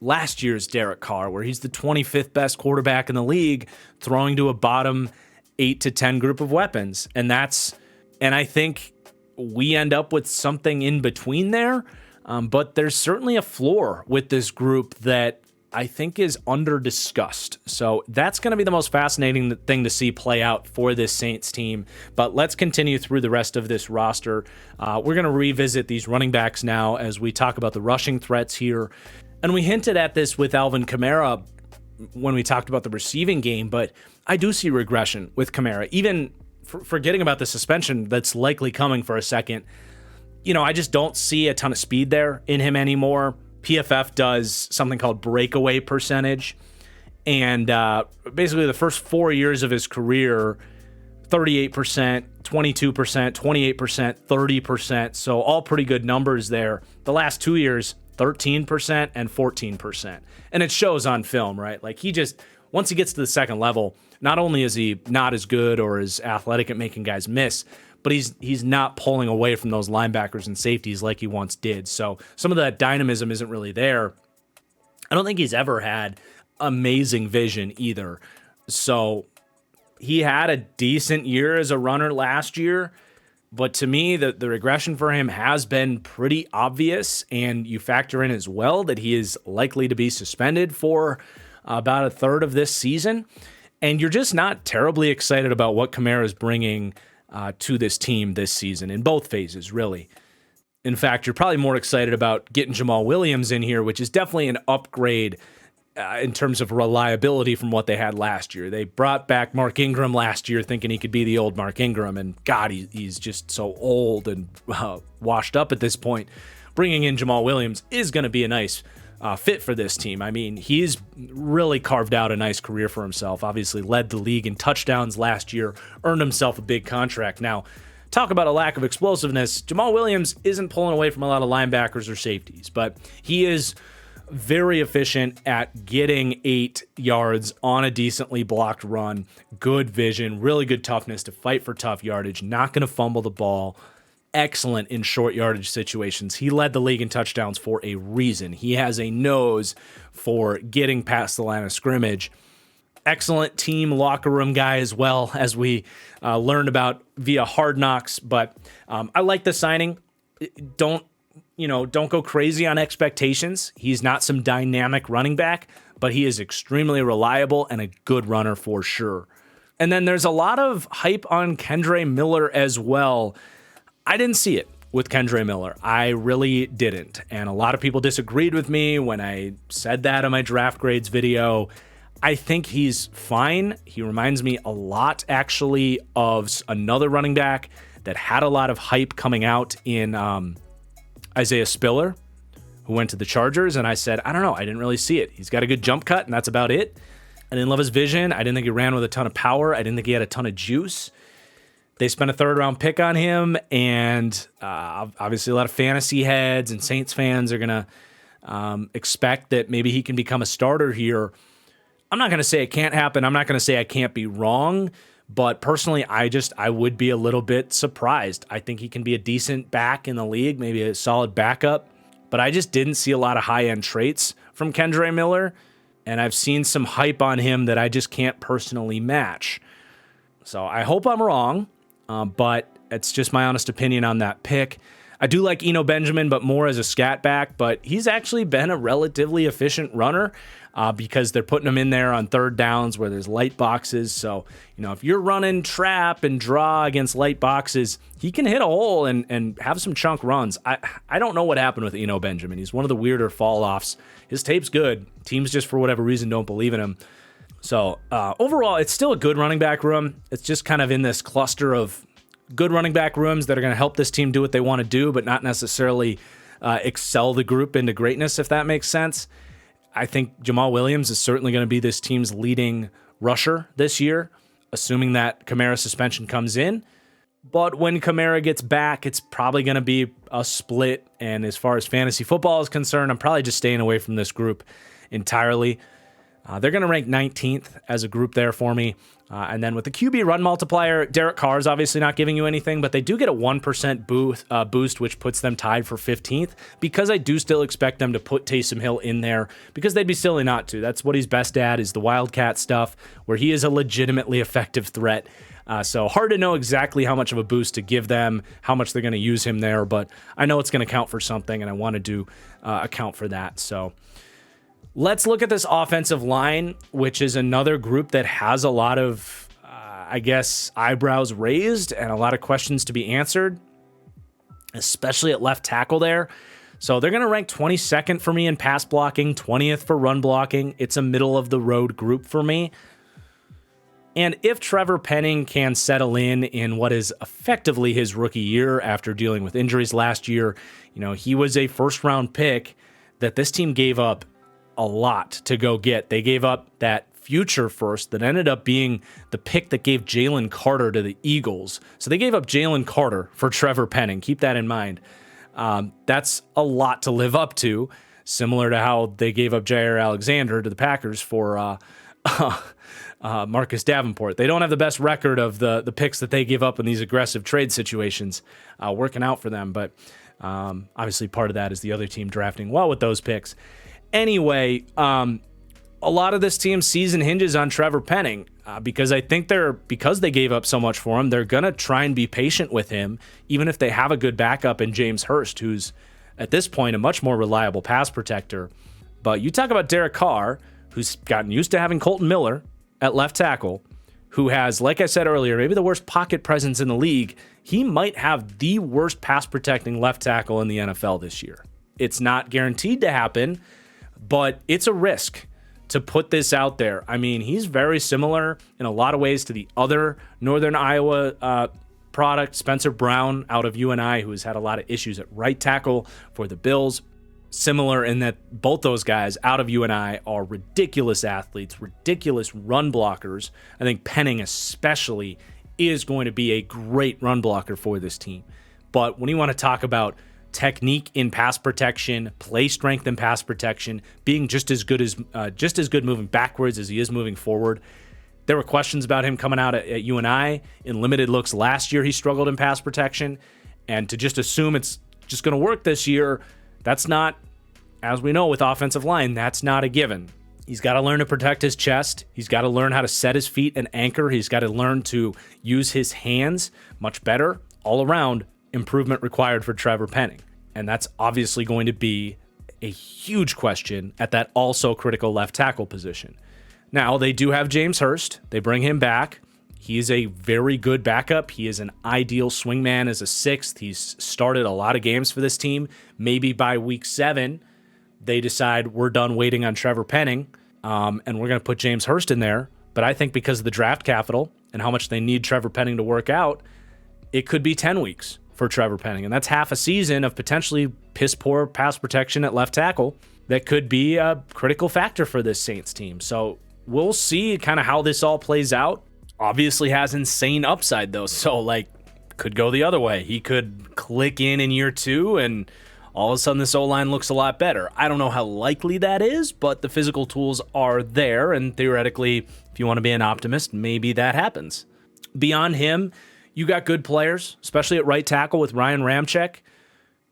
last year's Derek Carr, where he's the 25th best quarterback in the league, throwing to a bottom 8 to 10 group of weapons. And I think we end up with something in between there. But there's certainly a floor with this group that I think is under-discussed. So that's going to be the most fascinating thing to see play out for this Saints team. But let's continue through the rest of this roster. We're going to revisit these running backs now as we talk about the rushing threats here. And we hinted at this with Alvin Kamara when we talked about the receiving game, but I do see regression with Kamara. Even forgetting about the suspension that's likely coming for a second, I just don't see a ton of speed there in him anymore. PFF does something called breakaway percentage. And basically the first 4 years of his career, 38%, 22%, 28%, 30%. So all pretty good numbers there. The last 2 years, 13% and 14%. And it shows on film, right? Like once he gets to the second level, not only is he not as good or as athletic at making guys miss, but he's not pulling away from those linebackers and safeties like he once did. So some of that dynamism isn't really there. I don't think he's ever had amazing vision either. So he had a decent year as a runner last year, but to me, the regression for him has been pretty obvious, and you factor in as well that he is likely to be suspended for about a third of this season, and you're just not terribly excited about what Kamara is bringing to this team this season in both phases, really. In fact, you're probably more excited about getting Jamal Williams in here, which is definitely an upgrade in terms of reliability from what they had last year. They brought back Mark Ingram last year thinking he could be the old Mark Ingram, and God, he's just so old and washed up at this point. Bringing in Jamal Williams is going to be a nice fit for this team. I mean, he's really carved out a nice career for himself, obviously led the league in touchdowns last year, earned himself a big contract. Now, talk about a lack of explosiveness. Jamal Williams isn't pulling away from a lot of linebackers or safeties, but he is very efficient at getting 8 yards on a decently blocked run, good vision, really good toughness to fight for tough yardage, not going to fumble the ball. Excellent in short yardage situations. He led the league in touchdowns for a reason. He has a nose for getting past the line of scrimmage. Excellent team locker room guy as well, as we learned about via Hard Knocks. But I like the signing. Don't go crazy on expectations. He's not some dynamic running back, but he is extremely reliable and a good runner for sure. And then there's a lot of hype on Kendre Miller as well. I didn't see it with Kendre Miller. I really didn't. And a lot of people disagreed with me when I said that in my draft grades video. I think he's fine. He reminds me a lot, actually, of another running back that had a lot of hype coming out in Isaiah Spiller, who went to the Chargers. And I said, I don't know. I didn't really see it. He's got a good jump cut, and that's about it. I didn't love his vision. I didn't think he ran with a ton of power. I didn't think he had a ton of juice. They spent a third-round pick on him, and obviously a lot of fantasy heads and Saints fans are going to expect that maybe he can become a starter here. I'm not going to say it can't happen. I'm not going to say I can't be wrong, but personally, I would be a little bit surprised. I think he can be a decent back in the league, maybe a solid backup, but I just didn't see a lot of high-end traits from Kendre Miller, and I've seen some hype on him that I just can't personally match. So I hope I'm wrong. But it's just my honest opinion on that pick. I do like Eno Benjamin, but more as a scat back, but he's actually been a relatively efficient runner because they're putting him in there on third downs where there's light boxes. So, if you're running trap and draw against light boxes, he can hit a hole and have some chunk runs. I don't know what happened with Eno Benjamin. He's one of the weirder fall-offs. His tape's good. Teams just, for whatever reason, don't believe in him. So overall, it's still a good running back room. It's just kind of in this cluster of good running back rooms that are going to help this team do what they want to do, but not necessarily excel the group into greatness, if that makes sense. I think Jamal Williams is certainly going to be this team's leading rusher this year, assuming that Kamara's suspension comes in. But when Kamara gets back, it's probably going to be a split. And as far as fantasy football is concerned, I'm probably just staying away from this group entirely. They're going to rank 19th as a group there for me. And then with the QB run multiplier, Derek Carr is obviously not giving you anything, but they do get a 1% boost, which puts them tied for 15th, because I do still expect them to put Taysom Hill in there, because they'd be silly not to. That's what he's best at, is the Wildcat stuff, where he is a legitimately effective threat. So hard to know exactly how much of a boost to give them, how much they're going to use him there, but I know it's going to count for something, and I wanted to account for that. So let's look at this offensive line, which is another group that has a lot of, eyebrows raised and a lot of questions to be answered, especially at left tackle there. So they're going to rank 22nd for me in pass blocking, 20th for run blocking. It's a middle-of-the-road group for me. And if Trevor Penning can settle in what is effectively his rookie year after dealing with injuries last year, he was a first-round pick that this team gave up a lot to go get. They gave up that future first that ended up being the pick that gave Jalen Carter to the Eagles. So they gave up Jalen Carter for Trevor Penning. Keep that in mind. That's a lot to live up to, similar to how they gave up Jair Alexander to the Packers for Marcus Davenport. They don't have the best record of the picks that they give up in these aggressive trade situations working out for them, but obviously part of that is the other team drafting well with those picks. Anyway, a lot of this team's season hinges on Trevor Penning because I think because they gave up so much for him, they're going to try and be patient with him, even if they have a good backup in James Hurst, who's at this point a much more reliable pass protector. But you talk about Derek Carr, who's gotten used to having Colton Miller at left tackle, who has, like I said earlier, maybe the worst pocket presence in the league. He might have the worst pass protecting left tackle in the NFL this year. It's not guaranteed to happen, but it's a risk to put this out there. I mean, he's very similar in a lot of ways to the other Northern Iowa product, Spencer Brown out of UNI, who has had a lot of issues at right tackle for the Bills. Similar in that both those guys out of UNI are ridiculous athletes, ridiculous run blockers. I think Penning especially is going to be a great run blocker for this team. But when you want to talk about technique in pass protection, play strength in pass protection, being just as good moving backwards as he is moving forward. There were questions about him coming out at UNI. In limited looks last year, he struggled in pass protection. And to just assume it's just going to work this year, that's not, as we know with offensive line, that's not a given. He's got to learn to protect his chest. He's got to learn how to set his feet and anchor. He's got to learn to use his hands much better. All around, improvement required for Trevor Penning. And that's obviously going to be a huge question at that also critical left tackle position. Now, they do have James Hurst. They bring him back. He's a very good backup. He is an ideal swingman as a sixth. He's started a lot of games for this team. Maybe by week 7, they decide we're done waiting on Trevor Penning, and we're going to put James Hurst in there. But I think because of the draft capital and how much they need Trevor Penning to work out, it could be 10 weeks for Trevor Penning. And that's half a season of potentially piss-poor pass protection at left tackle that could be a critical factor for this Saints team. So we'll see kind of how this all plays out. Obviously has insane upside, though. So, could go the other way. He could click in year 2, and all of a sudden this O-line looks a lot better. I don't know how likely that is, but the physical tools are there, and theoretically, if you want to be an optimist, maybe that happens. Beyond him, you got good players, especially at right tackle with Ryan Ramczyk,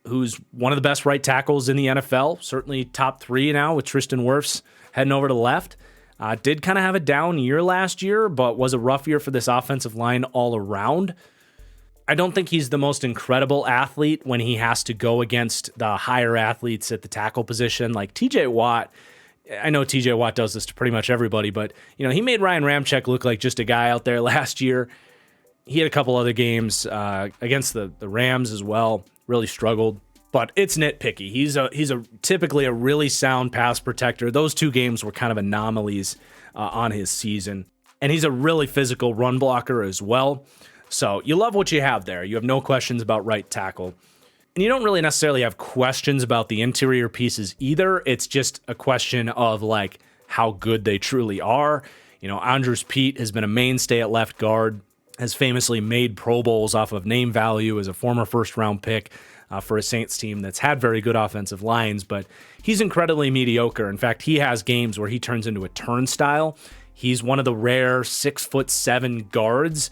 who's one of the best right tackles in the NFL, certainly top 3 now with Tristan Wirfs heading over to the left. Did kind of have a down year last year, but was a rough year for this offensive line all around. I don't think he's the most incredible athlete when he has to go against the higher athletes at the tackle position, like TJ Watt. I know TJ Watt does this to pretty much everybody, but he made Ryan Ramczyk look like just a guy out there last year. He had a couple other games against the Rams as well, really struggled. But it's nitpicky. He's typically a really sound pass protector. Those 2 games were kind of anomalies on his season. And he's a really physical run blocker as well. So you love what you have there. You have no questions about right tackle. And you don't really necessarily have questions about the interior pieces either. It's just a question of like how good they truly are. You know, Andrews Pete has been a mainstay at left guard, has famously made Pro Bowls off of name value as a former first-round pick for a Saints team that's had very good offensive lines, but he's incredibly mediocre. In fact, he has games where he turns into a turnstile. He's one of the rare 6'7" guards,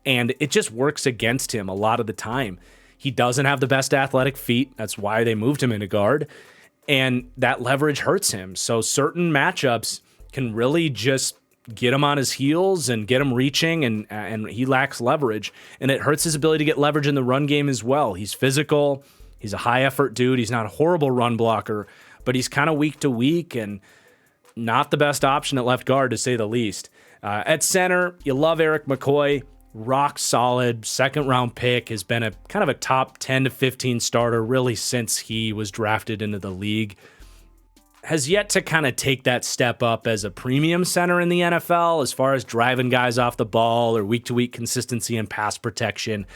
and it just works against him a lot of the time. He doesn't have the best athletic feet. That's why they moved him into guard, and that leverage hurts him. So certain matchups can really just get him on his heels and get him reaching, and he lacks leverage, and it hurts his ability to get leverage in the run game as well. He's physical. He's a high-effort dude. He's not a horrible run blocker, but he's kind of week to week and not the best option at left guard, to say the least. At center, you love Eric McCoy. Rock solid, second-round pick, has been a kind of a top 10 to 15 starter really since he was drafted into the league. Has yet to kind of take that step up as a premium center in the NFL as far as driving guys off the ball or week-to-week consistency and pass protection,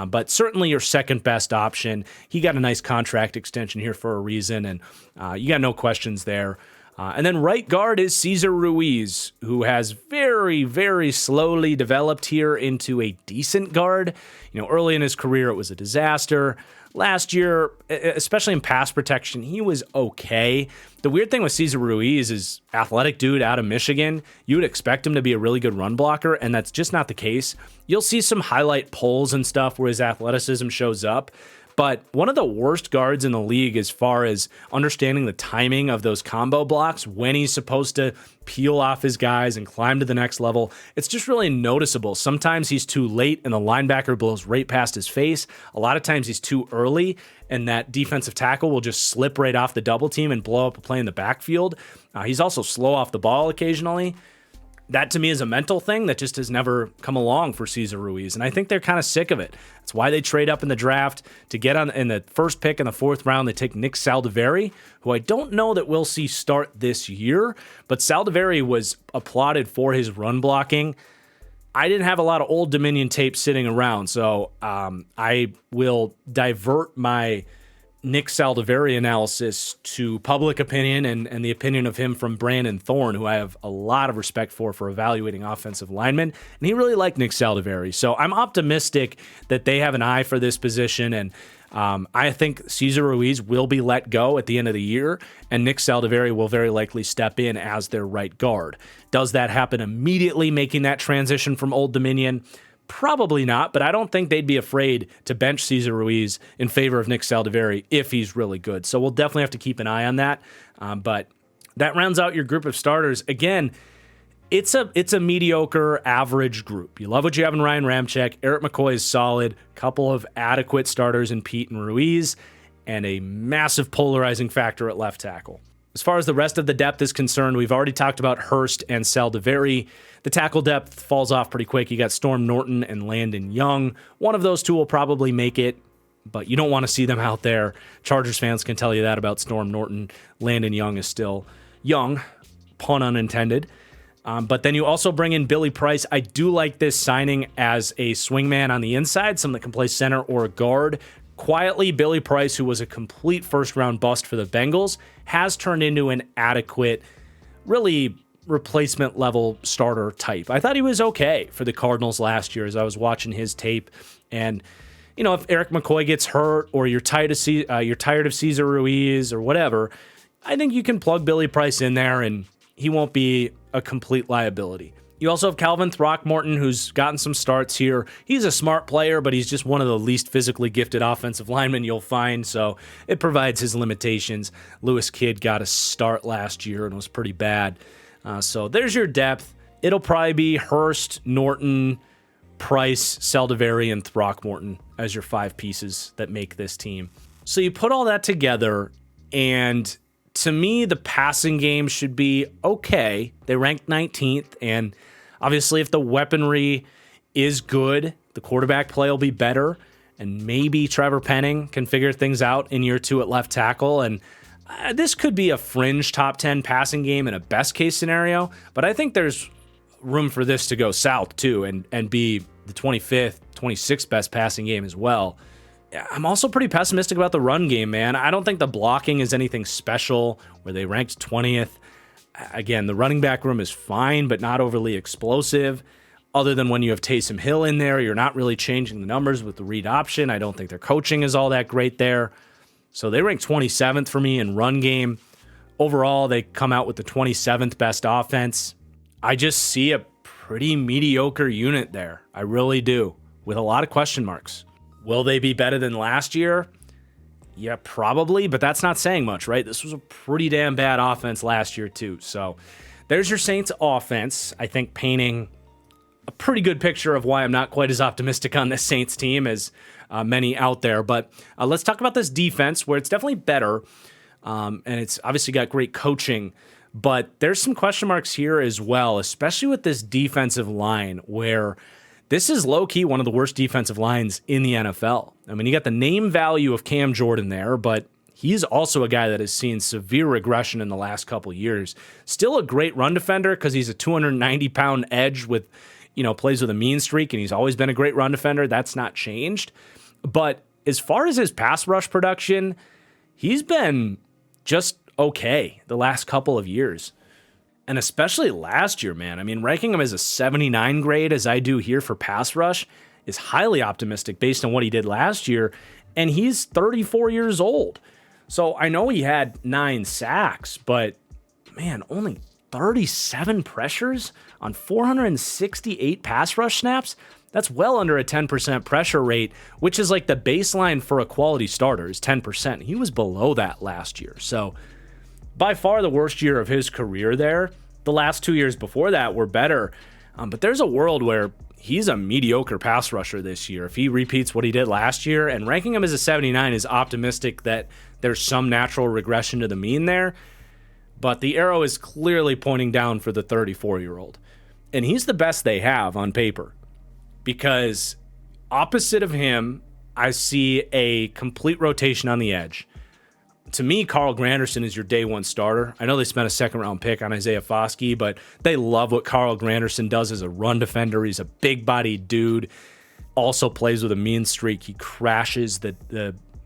but certainly your second-best option. He got a nice contract extension here for a reason, and you got no questions there. And then right guard is Cesar Ruiz, who has very, very slowly developed here into a decent guard. You know, early in his career, it was a disaster. Last year, especially in pass protection, he was okay. The weird thing with Cesar Ruiz is athletic dude out of Michigan. You would expect him to be a really good run blocker, and that's just not the case. You'll see some highlight pulls and stuff where his athleticism shows up. But one of the worst guards in the league as far as understanding the timing of those combo blocks, when he's supposed to peel off his guys and climb to the next level, it's just really noticeable. Sometimes he's too late and the linebacker blows right past his face. A lot of times he's too early and that defensive tackle will just slip right off the double team and blow up a play in the backfield. He's also slow off the ball occasionally. That to me is a mental thing that just has never come along for Cesar Ruiz, and I think they're kind of sick of it. That's why they trade up in the draft to get on in the first pick in the fourth round. They take Nick Saldiveri, who I don't know that we'll see start this year, but Saldiveri was applauded for his run blocking. I didn't have a lot of Old Dominion tape sitting around, so I will divert my Nick Saldiveri analysis to public opinion and the opinion of him from Brandon Thorne, who I have a lot of respect for evaluating offensive linemen, and he really liked Nick Saldiveri. So I'm optimistic that they have an eye for this position, and I think Cesar Ruiz will be let go at the end of the year, and Nick Saldiveri will very likely step in as their right guard. Does that happen immediately, making that transition from Old Dominion? Probably not, but I don't think they'd be afraid to bench Cesar Ruiz in favor of Nick Saldiveri if he's really good. So we'll definitely have to keep an eye on that. But that rounds out your group of starters. Again, it's a mediocre, average group. You love what you have in Ryan Ramczyk. Eric McCoy is solid. Couple of adequate starters in Pete and Ruiz, and a massive polarizing factor at left tackle. As far as the rest of the depth is concerned, we've already talked about Hurst and Saldiveri. The tackle depth falls off pretty quick. You got Storm Norton and Landon Young. One of those two will probably make it, but you don't want to see them out there. Chargers fans can tell you that about Storm Norton. Landon Young is still young, pun unintended. But then you also bring in Billy Price. I do like this signing as a swingman on the inside, someone that can play center or guard. Quietly, Billy Price, who was a complete first-round bust for the Bengals, has turned into an adequate, really replacement-level starter type. I thought he was okay for the Cardinals last year as I was watching his tape. And, you know, if Eric McCoy gets hurt or you're tired of Cesar Ruiz or whatever, I think you can plug Billy Price in there and he won't be a complete liability. You also have Calvin Throckmorton, who's gotten some starts here. He's a smart player, but he's just one of the least physically gifted offensive linemen you'll find, so it provides his limitations. Lewis Kidd got a start last year and was pretty bad. So there's your depth. It'll probably be Hurst, Norton, Price, Saldiveri, and Throckmorton as your five pieces that make this team. So you put all that together, and to me, the passing game should be okay. They ranked 19th, and obviously if the weaponry is good, the quarterback play will be better, and maybe Trevor Penning can figure things out in year two at left tackle, and This could be a fringe top 10 passing game in a best case scenario, but I think there's room for this to go south too and be the 25th, 26th best passing game as well. I'm also pretty pessimistic about the run game, man. I don't think the blocking is anything special where they ranked 20th. Again, the running back room is fine, but not overly explosive. Other than when you have Taysom Hill in there, you're not really changing the numbers with the read option. I don't think their coaching is all that great there. So they rank 27th for me in run game. Overall, they come out with the 27th best offense. I just see a pretty mediocre unit there. I really do, with a lot of question marks. Will they be better than last year? Yeah, probably, but that's not saying much, right? This was a pretty damn bad offense last year too. So there's your Saints offense, I think painting a pretty good picture of why I'm not quite as optimistic on this Saints team as many out there. But let's talk about this defense, where it's definitely better, and it's obviously got great coaching. But there's some question marks here as well, especially with this defensive line, where this is low-key one of the worst defensive lines in the NFL. I mean, you got the name value of Cam Jordan there, but he's also a guy that has seen severe regression in the last couple of years. Still a great run defender because he's a 290-pound edge with, plays with a mean streak, and he's always been a great run defender. That's not changed. But as far as his pass rush production, he's been just okay the last couple of years. And especially last year, man. I mean, ranking him as a 79 grade, as I do here for pass rush, is highly optimistic based on what he did last year. And he's 34 years old. So I know he had 9 sacks, but man, only 37 pressures on 468 pass rush snaps. That's well under a 10% pressure rate, which is like the baseline for a quality starter is 10%. He was below that last year. So by far the worst year of his career there. The last 2 years before that were better. But there's a world where he's a mediocre pass rusher this year. If he repeats what he did last year, and ranking him as a 79 is optimistic that there's some natural regression to the mean there. But the arrow is clearly pointing down for the 34-year-old. And he's the best they have on paper. Because opposite of him, I see a complete rotation on the edge. To me, Carl Granderson is your day one starter. I know they spent a second-round pick on Isaiah Foskey, but they love what Carl Granderson does as a run defender. He's a big-bodied dude. Also plays with a mean streak. He crashes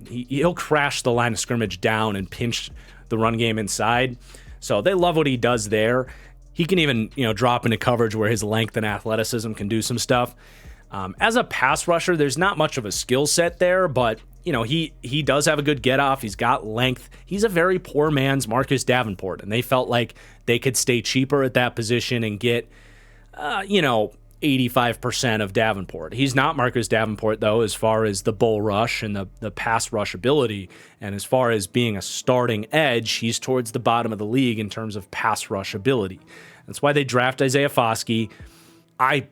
he'll crash the line of scrimmage down and pinch the run game inside. So they love what he does there. He can even, drop into coverage where his length and athleticism can do some stuff. As a pass rusher, there's not much of a skill set there, but he does have a good get off. He's got length. He's a very poor man's Marcus Davenport, and they felt like they could stay cheaper at that position and get, 85% of Davenport. He's not Marcus Davenport, though, as far as the bull rush and the pass rush ability. And as far as being a starting edge, he's towards the bottom of the league in terms of pass rush ability. That's why they draft Isaiah Foskey. I'm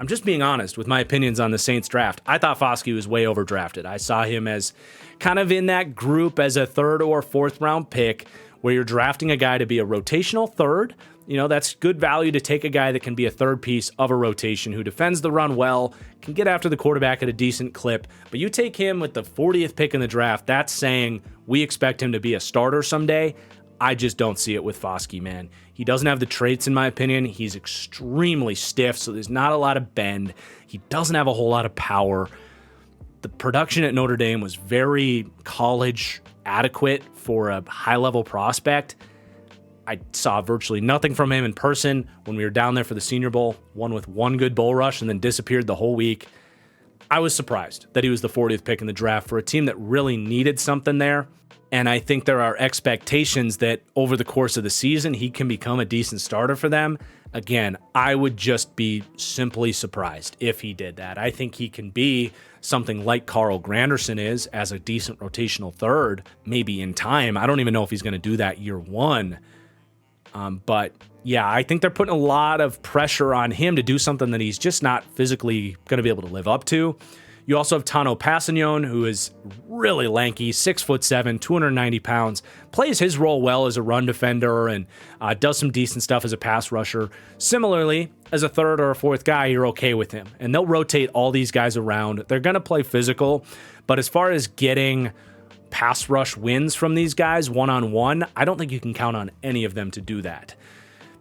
just being honest with my opinions on the Saints draft. I thought Foskey was way overdrafted. I saw him as kind of in that group as a 3rd or 4th round pick where you're drafting a guy to be a rotational third. That's good value to take a guy that can be a third piece of a rotation who defends the run well, can get after the quarterback at a decent clip. But you take him with the 40th pick in the draft, that's saying we expect him to be a starter someday. I just don't see it with Foskey, man. He doesn't have the traits, in my opinion. He's extremely stiff, so there's not a lot of bend. He doesn't have a whole lot of power. The production at Notre Dame was very college adequate for a high-level prospect. I saw virtually nothing from him in person when we were down there for the Senior Bowl, won with one good bull rush and then disappeared the whole week. I was surprised that he was the 40th pick in the draft for a team that really needed something there. And I think there are expectations that over the course of the season, he can become a decent starter for them. Again, I would just be simply surprised if he did that. I think he can be something like Carl Granderson is as a decent rotational third, maybe in time. I don't even know if he's going to do that year one. But yeah, I think they're putting a lot of pressure on him to do something that he's just not physically going to be able to live up to. You also have Tano Passignon, who is really lanky, 6'7", 290 pounds, plays his role well as a run defender and does some decent stuff as a pass rusher. Similarly, as a 3rd or a 4th guy, you're okay with him. And they'll rotate all these guys around. They're going to play physical, but as far as getting pass rush wins from these guys one-on-one, I don't think you can count on any of them to do that.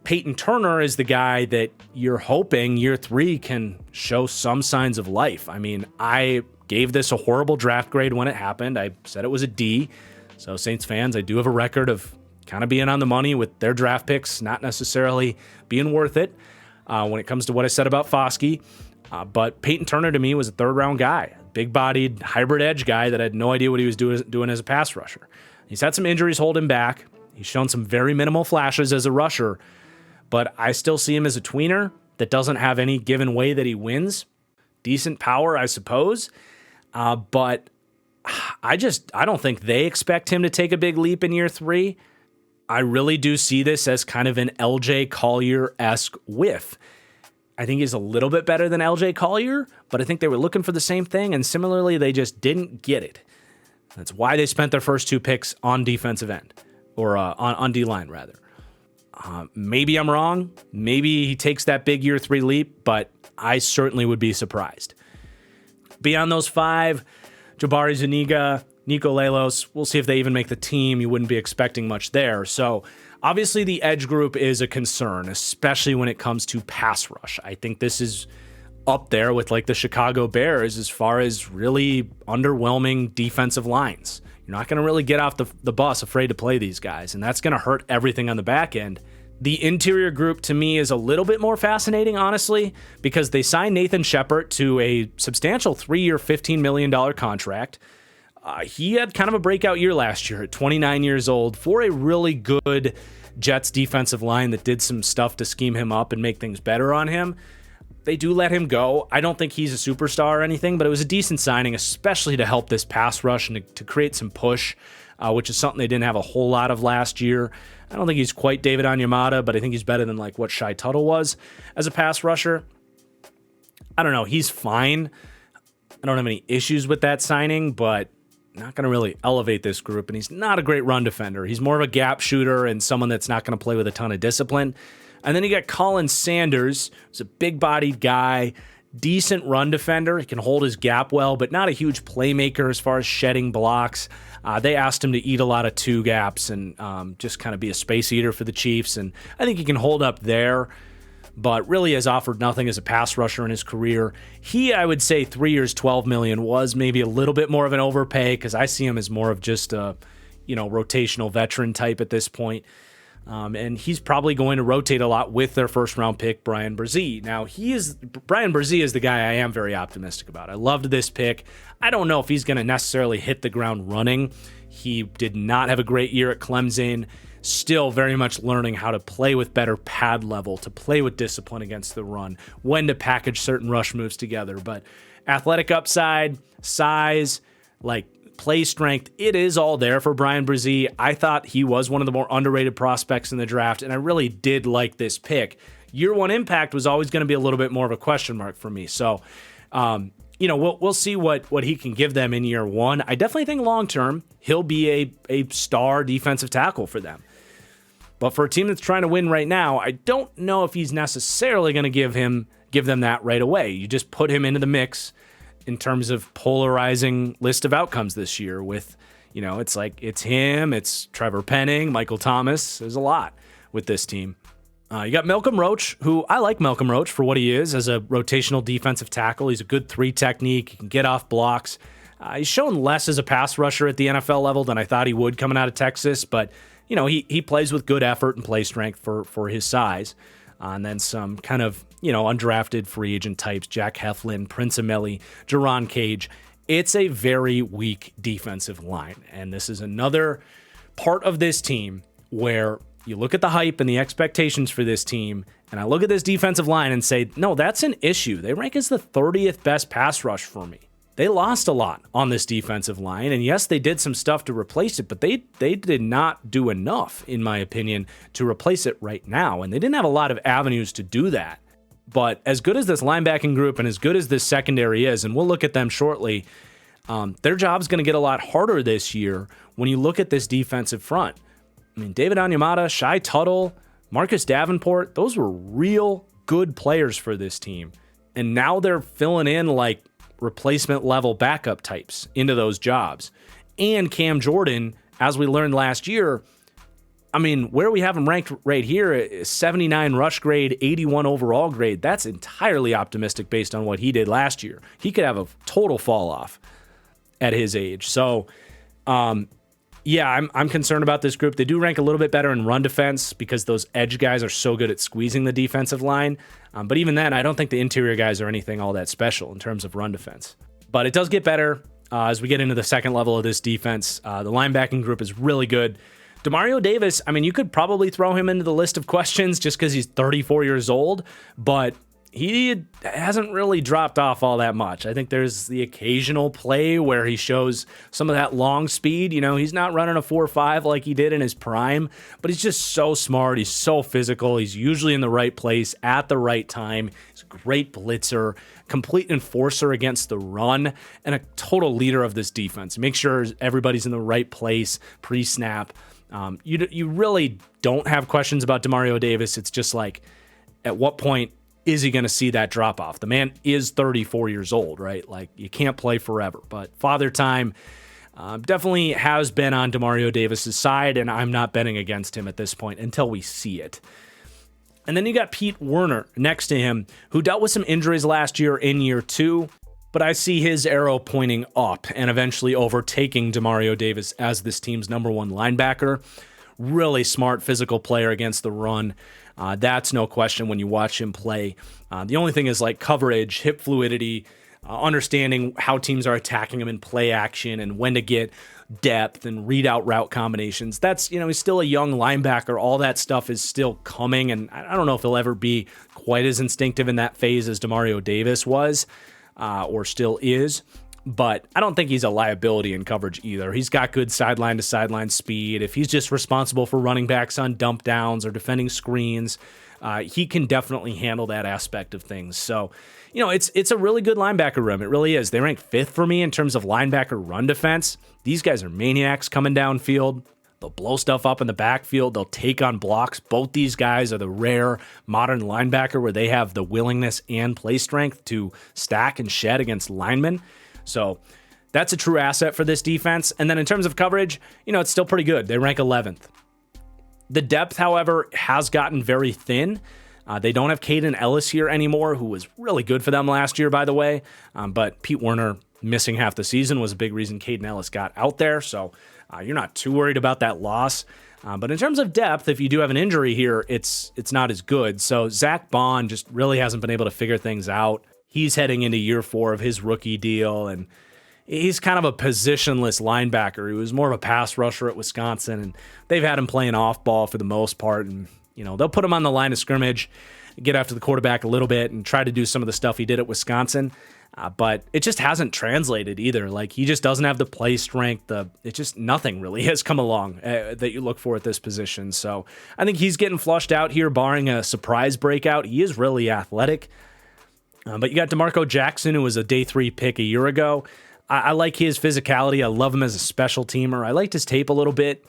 Peyton Turner is the guy that you're hoping year 3 can show some signs of life. I mean, I gave this a horrible draft grade when it happened. I said it was a D. So Saints fans, I do have a record of kind of being on the money with their draft picks, not necessarily being worth it when it comes to what I said about Foskey. But Peyton Turner to me was a 3rd-round guy, big-bodied hybrid edge guy that I had no idea what he was doing as a pass rusher. He's had some injuries hold him back. He's shown some very minimal flashes as a rusher, but I still see him as a tweener that doesn't have any given way that he wins. Decent power, I suppose, but I don't think they expect him to take a big leap in year 3. I really do see this as kind of an LJ Collier-esque whiff. I think he's a little bit better than LJ Collier, but I think they were looking for the same thing, and similarly, they just didn't get it. That's why they spent their first 2 picks on defensive end, or on D-line, rather. Maybe I'm wrong. Maybe he takes that big year 3 leap, but I certainly would be surprised. Beyond those 5, Jabari Zuniga, Nico Lelos, we'll see if they even make the team. You wouldn't be expecting much there. So obviously the edge group is a concern, especially when it comes to pass rush. I think this is up there with like the Chicago Bears as far as really underwhelming defensive lines. You're not going to really get off the bus afraid to play these guys, and that's going to hurt everything on the back end. The interior group to me is a little bit more fascinating, honestly, because they signed Nathan Shepard to a substantial 3-year, $15 million contract. He had kind of a breakout year last year at 29 years old for a really good Jets defensive line that did some stuff to scheme him up and make things better on him. They do let him go. I don't think he's a superstar or anything, but it was a decent signing, especially to help this pass rush and to create some push, which is something they didn't have a whole lot of last year. I don't think he's quite David Onyemata, but I think he's better than like what Shai Tuttle was as a pass rusher. I don't know. He's fine. I don't have any issues with that signing, but not going to really elevate this group, and he's not a great run defender. He's more of a gap shooter and someone that's not going to play with a ton of discipline. And then you got Colin Sanders, who's a big-bodied guy, decent run defender. He can hold his gap well, but not a huge playmaker as far as shedding blocks. They asked him to eat a lot of 2 gaps and just kind of be a space eater for the Chiefs, and I think he can hold up there, but really has offered nothing as a pass rusher in his career. He, I would say, 3 years, $12 million was maybe a little bit more of an overpay because I see him as more of just a, rotational veteran type at this point. And he's probably going to rotate a lot with their first-round pick, Brian Brzee. Now, Brian Brzee is the guy I am very optimistic about. I loved this pick. I don't know if he's going to necessarily hit the ground running. He did not have a great year at Clemson. Still very much learning how to play with better pad level, to play with discipline against the run, when to package certain rush moves together. But athletic upside, size, play strength, it is all there for Brian Brzee. I thought he was one of the more underrated prospects in the draft, and I really did like this pick. Year 1 impact was always going to be a little bit more of a question mark for me. So, we'll see what he can give them in year 1. I definitely think long-term, he'll be a star defensive tackle for them. But for a team that's trying to win right now, I don't know if he's necessarily going to give them that right away. You just put him into the mix in terms of polarizing list of outcomes this year with, it's him, it's Trevor Penning, Michael Thomas. There's a lot with this team. You got Malcolm Roach, who I like Malcolm Roach for what he is as a rotational defensive tackle. He's a good 3 technique. He can get off blocks. He's shown less as a pass rusher at the NFL level than I thought he would coming out of Texas, but he plays with good effort and play strength for his size. And then some kind of, undrafted free agent types, Jack Heflin, Prince Emeli, Jerron Cage. It's a very weak defensive line. And this is another part of this team where you look at the hype and the expectations for this team, and I look at this defensive line and say, no, that's an issue. They rank as the 30th best pass rush for me. They lost a lot on this defensive line, and yes, they did some stuff to replace it, but they did not do enough, in my opinion, to replace it right now, and they didn't have a lot of avenues to do that. But as good as this linebacking group and as good as this secondary is, and we'll look at them shortly, their job's going to get a lot harder this year when you look at this defensive front. I mean, David Onyemata, Shai Tuttle, Marcus Davenport, those were real good players for this team, and now they're filling in like replacement level backup types into those jobs. And Cam Jordan, as we learned last year, I mean, where we have him ranked right here is 79 rush grade, 81 overall grade. That's entirely optimistic based on what he did last year. He could have a total fall off at his age. So, yeah, I'm concerned about this group. They do rank a little bit better in run defense because those edge guys are so good at squeezing the defensive line. But even then, I don't think the interior guys are anything all that special in terms of run defense. But it does get better as we get into the second level of this defense. The linebacking group is really good. Demario Davis, I mean, you could probably throw him into the list of questions just because he's 34 years old, but he hasn't really dropped off all that much. I think there's the occasional play where he shows some of that long speed. You know, he's not running a 4.5 like he did in his prime, but he's just so smart. He's so physical. He's usually in the right place at the right time. He's a great blitzer, complete enforcer against the run, and a total leader of this defense. Make sure everybody's in the right place pre-snap. You really don't have questions about Demario Davis. It's just like, at what point is he going to see that drop off? The man is 34 years old, right? Like, you can't play forever. But Father Time definitely has been on Demario Davis's side, and I'm not betting against him at this point until we see it. And then you got Pete Werner next to him, who dealt with some injuries last year in year 2. But I see his arrow pointing up and eventually overtaking Demario Davis as this team's number 1 linebacker. Really smart physical player against the run. That's no question when you watch him play. The only thing is like coverage, hip fluidity, understanding how teams are attacking him in play action and when to get depth and read out route combinations. That's, you know, he's still a young linebacker. All that stuff is still coming, and I don't know if he'll ever be quite as instinctive in that phase as Demario Davis was. Or still is, but I don't think he's a liability in coverage either. He's got good sideline to sideline speed. If he's just responsible for running backs on dump downs or defending screens, he can definitely handle that aspect of things. So, you know, it's a really good linebacker room. It really is. They rank 5th for me in terms of linebacker run defense. These guys are maniacs coming downfield. They'll blow stuff up in the backfield. They'll take on blocks. Both these guys are the rare modern linebacker where they have the willingness and play strength to stack and shed against linemen. So that's a true asset for this defense. And then in terms of coverage, you know, it's still pretty good. They rank 11th. The depth, however, has gotten very thin. They don't have Caden Ellis here anymore, who was really good for them last year, by the way. But Pete Werner missing half the season was a big reason Caden Ellis got out there. So you're not too worried about that loss. But in terms of depth, if you do have an injury here, it's not as good. So Zach Bond just really hasn't been able to figure things out. He's heading into year 4 of his rookie deal, and he's kind of a positionless linebacker. He was more of a pass rusher at Wisconsin, and they've had him playing off ball for the most part. And, you know, they'll put him on the line of scrimmage, get after the quarterback a little bit, and try to do some of the stuff he did at Wisconsin. But it just hasn't translated either. Like, he just doesn't have the play strength. Nothing really has come along that you look for at this position. So I think he's getting flushed out here, barring a surprise breakout. He is really athletic. But you got DeMarco Jackson, who was a day 3 pick a year ago. I like his physicality. I love him as a special teamer. I liked his tape a little bit.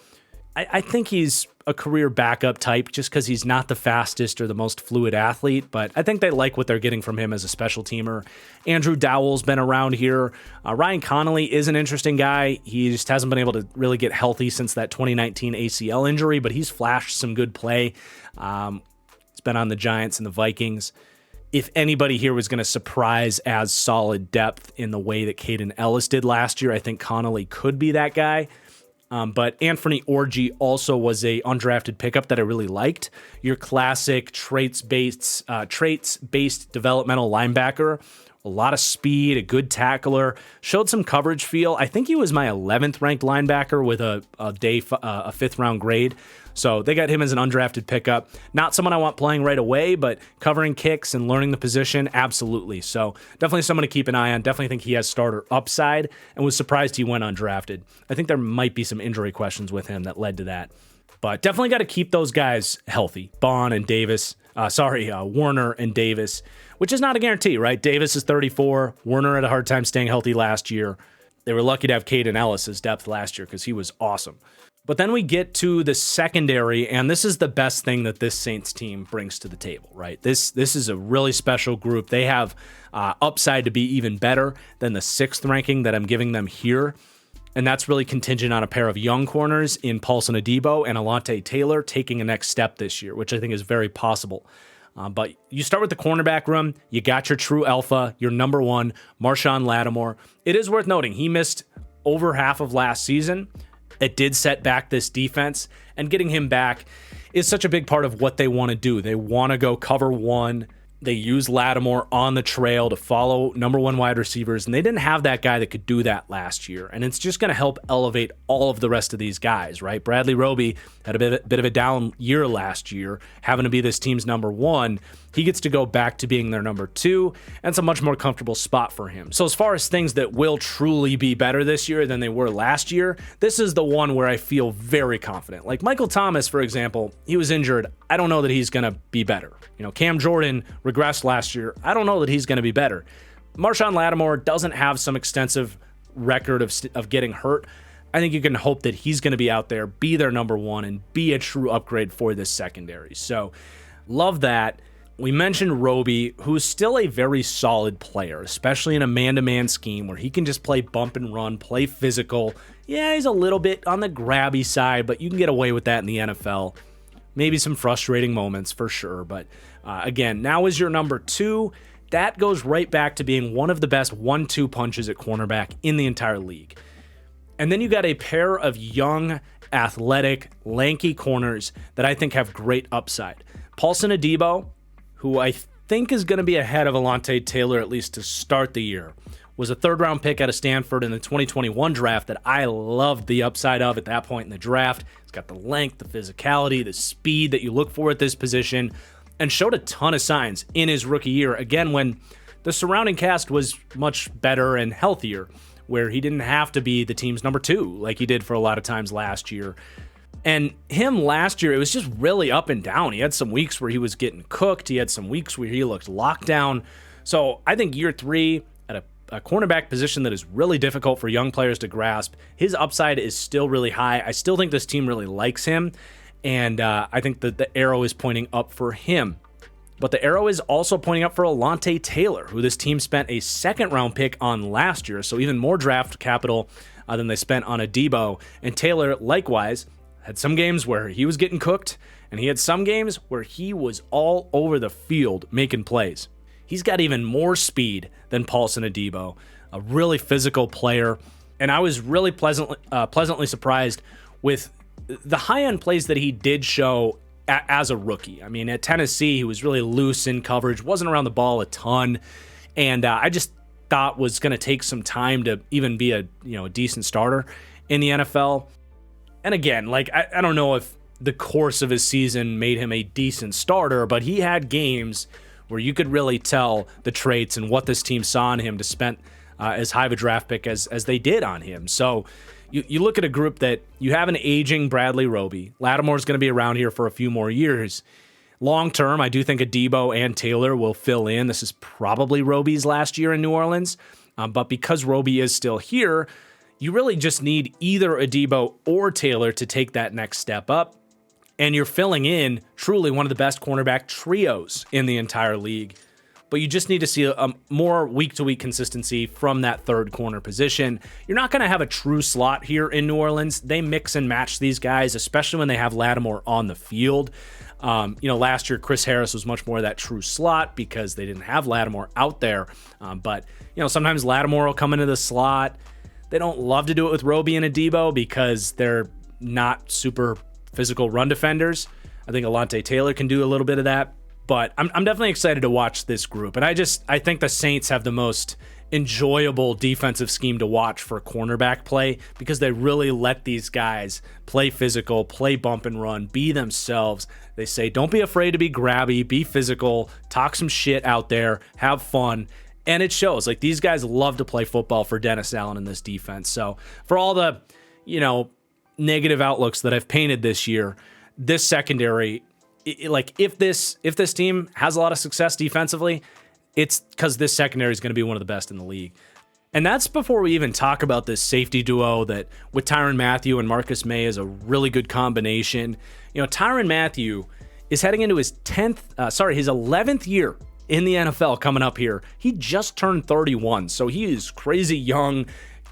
I think he's a career backup type just because he's not the fastest or the most fluid athlete, but I think they like what they're getting from him as a special teamer. Andrew Dowell's been around here. Ryan Connolly is an interesting guy. He just hasn't been able to really get healthy since that 2019 ACL injury, but he's flashed some good play. It's been on the Giants and the Vikings. If anybody here was going to surprise as solid depth in the way that Caden Ellis did last year, I think Connolly could be that guy. But Anthony Orji also was a undrafted pickup that I really liked. Your classic traits-based developmental linebacker. A lot of speed, a good tackler, showed some coverage feel. I think he was my 11th ranked linebacker with a 5th round grade. So they got him as an undrafted pickup. Not someone I want playing right away, but covering kicks and learning the position, absolutely. So definitely someone to keep an eye on. Definitely think he has starter upside, and was surprised he went undrafted. I think there might be some injury questions with him that led to that. But definitely got to keep those guys healthy. Bond and Davis. Werner and Davis, which is not a guarantee, right? Davis is 34. Werner had a hard time staying healthy last year. They were lucky to have Caden Ellis as depth last year because he was awesome. But then we get to the secondary, and this is the best thing that this Saints team brings to the table, right? This is a really special group. They have upside to be even better than the 6th ranking that I'm giving them here. And that's really contingent on a pair of young corners in Paulson Adebo and Alontae Taylor taking a next step this year, which I think is very possible. But you start with the cornerback room. You got your true alpha, your number one, Marshawn Lattimore. It is worth noting he missed over half of last season. It did set back this defense, and getting him back is such a big part of what they want to do. They want to go cover one. They use Lattimore on the trail to follow number one wide receivers, and they didn't have that guy that could do that last year. And it's just going to help elevate all of the rest of these guys, right? Bradley Roby had a bit of a down year last year, having to be this team's number one. He gets to go back to being their number two, and it's a much more comfortable spot for him. So as far as things that will truly be better this year than they were last year, this is the one where I feel very confident. Like Michael Thomas, for example, he was injured. I don't know that he's going to be better. Cam Jordan regressed last year. I don't know that he's going to be better. Marshawn Lattimore doesn't have some extensive record of getting hurt. I think you can hope that he's going to be out there, be their number one, and be a true upgrade for this secondary. So love that. We mentioned Roby, who's still a very solid player, especially in a man-to-man scheme where he can just play bump and run, play physical. Yeah, he's a little bit on the grabby side, but you can get away with that in the NFL. Maybe some frustrating moments for sure, but again, now is your number two. That goes right back to being one of the best 1-2 punches at cornerback in the entire league. And then you got a pair of young, athletic, lanky corners that I think have great upside. Paulson Adebo, who I think is going to be ahead of Alontae Taylor at least to start the year, was a third-round pick out of Stanford in the 2021 draft that I loved the upside of at that point in the draft. He's got the length, the physicality, the speed that you look for at this position, and showed a ton of signs in his rookie year, again, when the surrounding cast was much better and healthier, where he didn't have to be the team's number two like he did for a lot of times last year. And him last year, it was just really up and down. He had some weeks where he was getting cooked. He had some weeks where he looked locked down. So I think year three, at a cornerback position that is really difficult for young players to grasp, his upside is still really high. I still think this team really likes him, and I think that the arrow is pointing up for him. But the arrow is also pointing up for Alontae Taylor, who this team spent a second-round pick on last year, so even more draft capital than they spent on Adebo. And Taylor, likewise, had some games where he was getting cooked, and he had some games where he was all over the field making plays. He's got even more speed than Paulson Adebo, a really physical player, and I was really pleasantly surprised with the high-end plays that he did show as a rookie. I mean, at Tennessee, he was really loose in coverage, wasn't around the ball a ton, and I just thought was going to take some time to even be a decent starter in the NFL. And again, I don't know if the course of his season made him a decent starter, but he had games where you could really tell the traits and what this team saw in him to spend as high of a draft pick as they did on him. So you look at a group that you have an aging Bradley Roby. Lattimore's going to be around here for a few more years. Long term, I do think Adebo and Taylor will fill in. This is probably Roby's last year in New Orleans, but because Roby is still here, you really just need either Adebo or Taylor to take that next step up, and you're filling in truly one of the best cornerback trios in the entire league. But you just need to see a more week-to-week consistency from that third corner position. You're not going to have a true slot here in New Orleans. They mix and match these guys, especially when they have Lattimore on the field. Last year, Chris Harris was much more of that true slot because they didn't have Lattimore out there. But sometimes Lattimore will come into the slot. They don't love to do it with Roby and Adebo because they're not super physical run defenders. I think Alontae Taylor can do a little bit of that. But I'm definitely excited to watch this group. And I think the Saints have the most enjoyable defensive scheme to watch for cornerback play because they really let these guys play physical, play bump and run, be themselves. They say, don't be afraid to be grabby, be physical, talk some shit out there, have fun. And it shows. These guys love to play football for Dennis Allen in this defense. So for all the, negative outlooks that I've painted this year, this secondary, if this team has a lot of success defensively, it's because this secondary is going to be one of the best in the league. And that's before we even talk about this safety duo that with Tyrann Mathieu and Marcus May is a really good combination. Tyrann Mathieu is heading into his 11th year in the NFL coming up here. He just turned 31, so he is crazy young,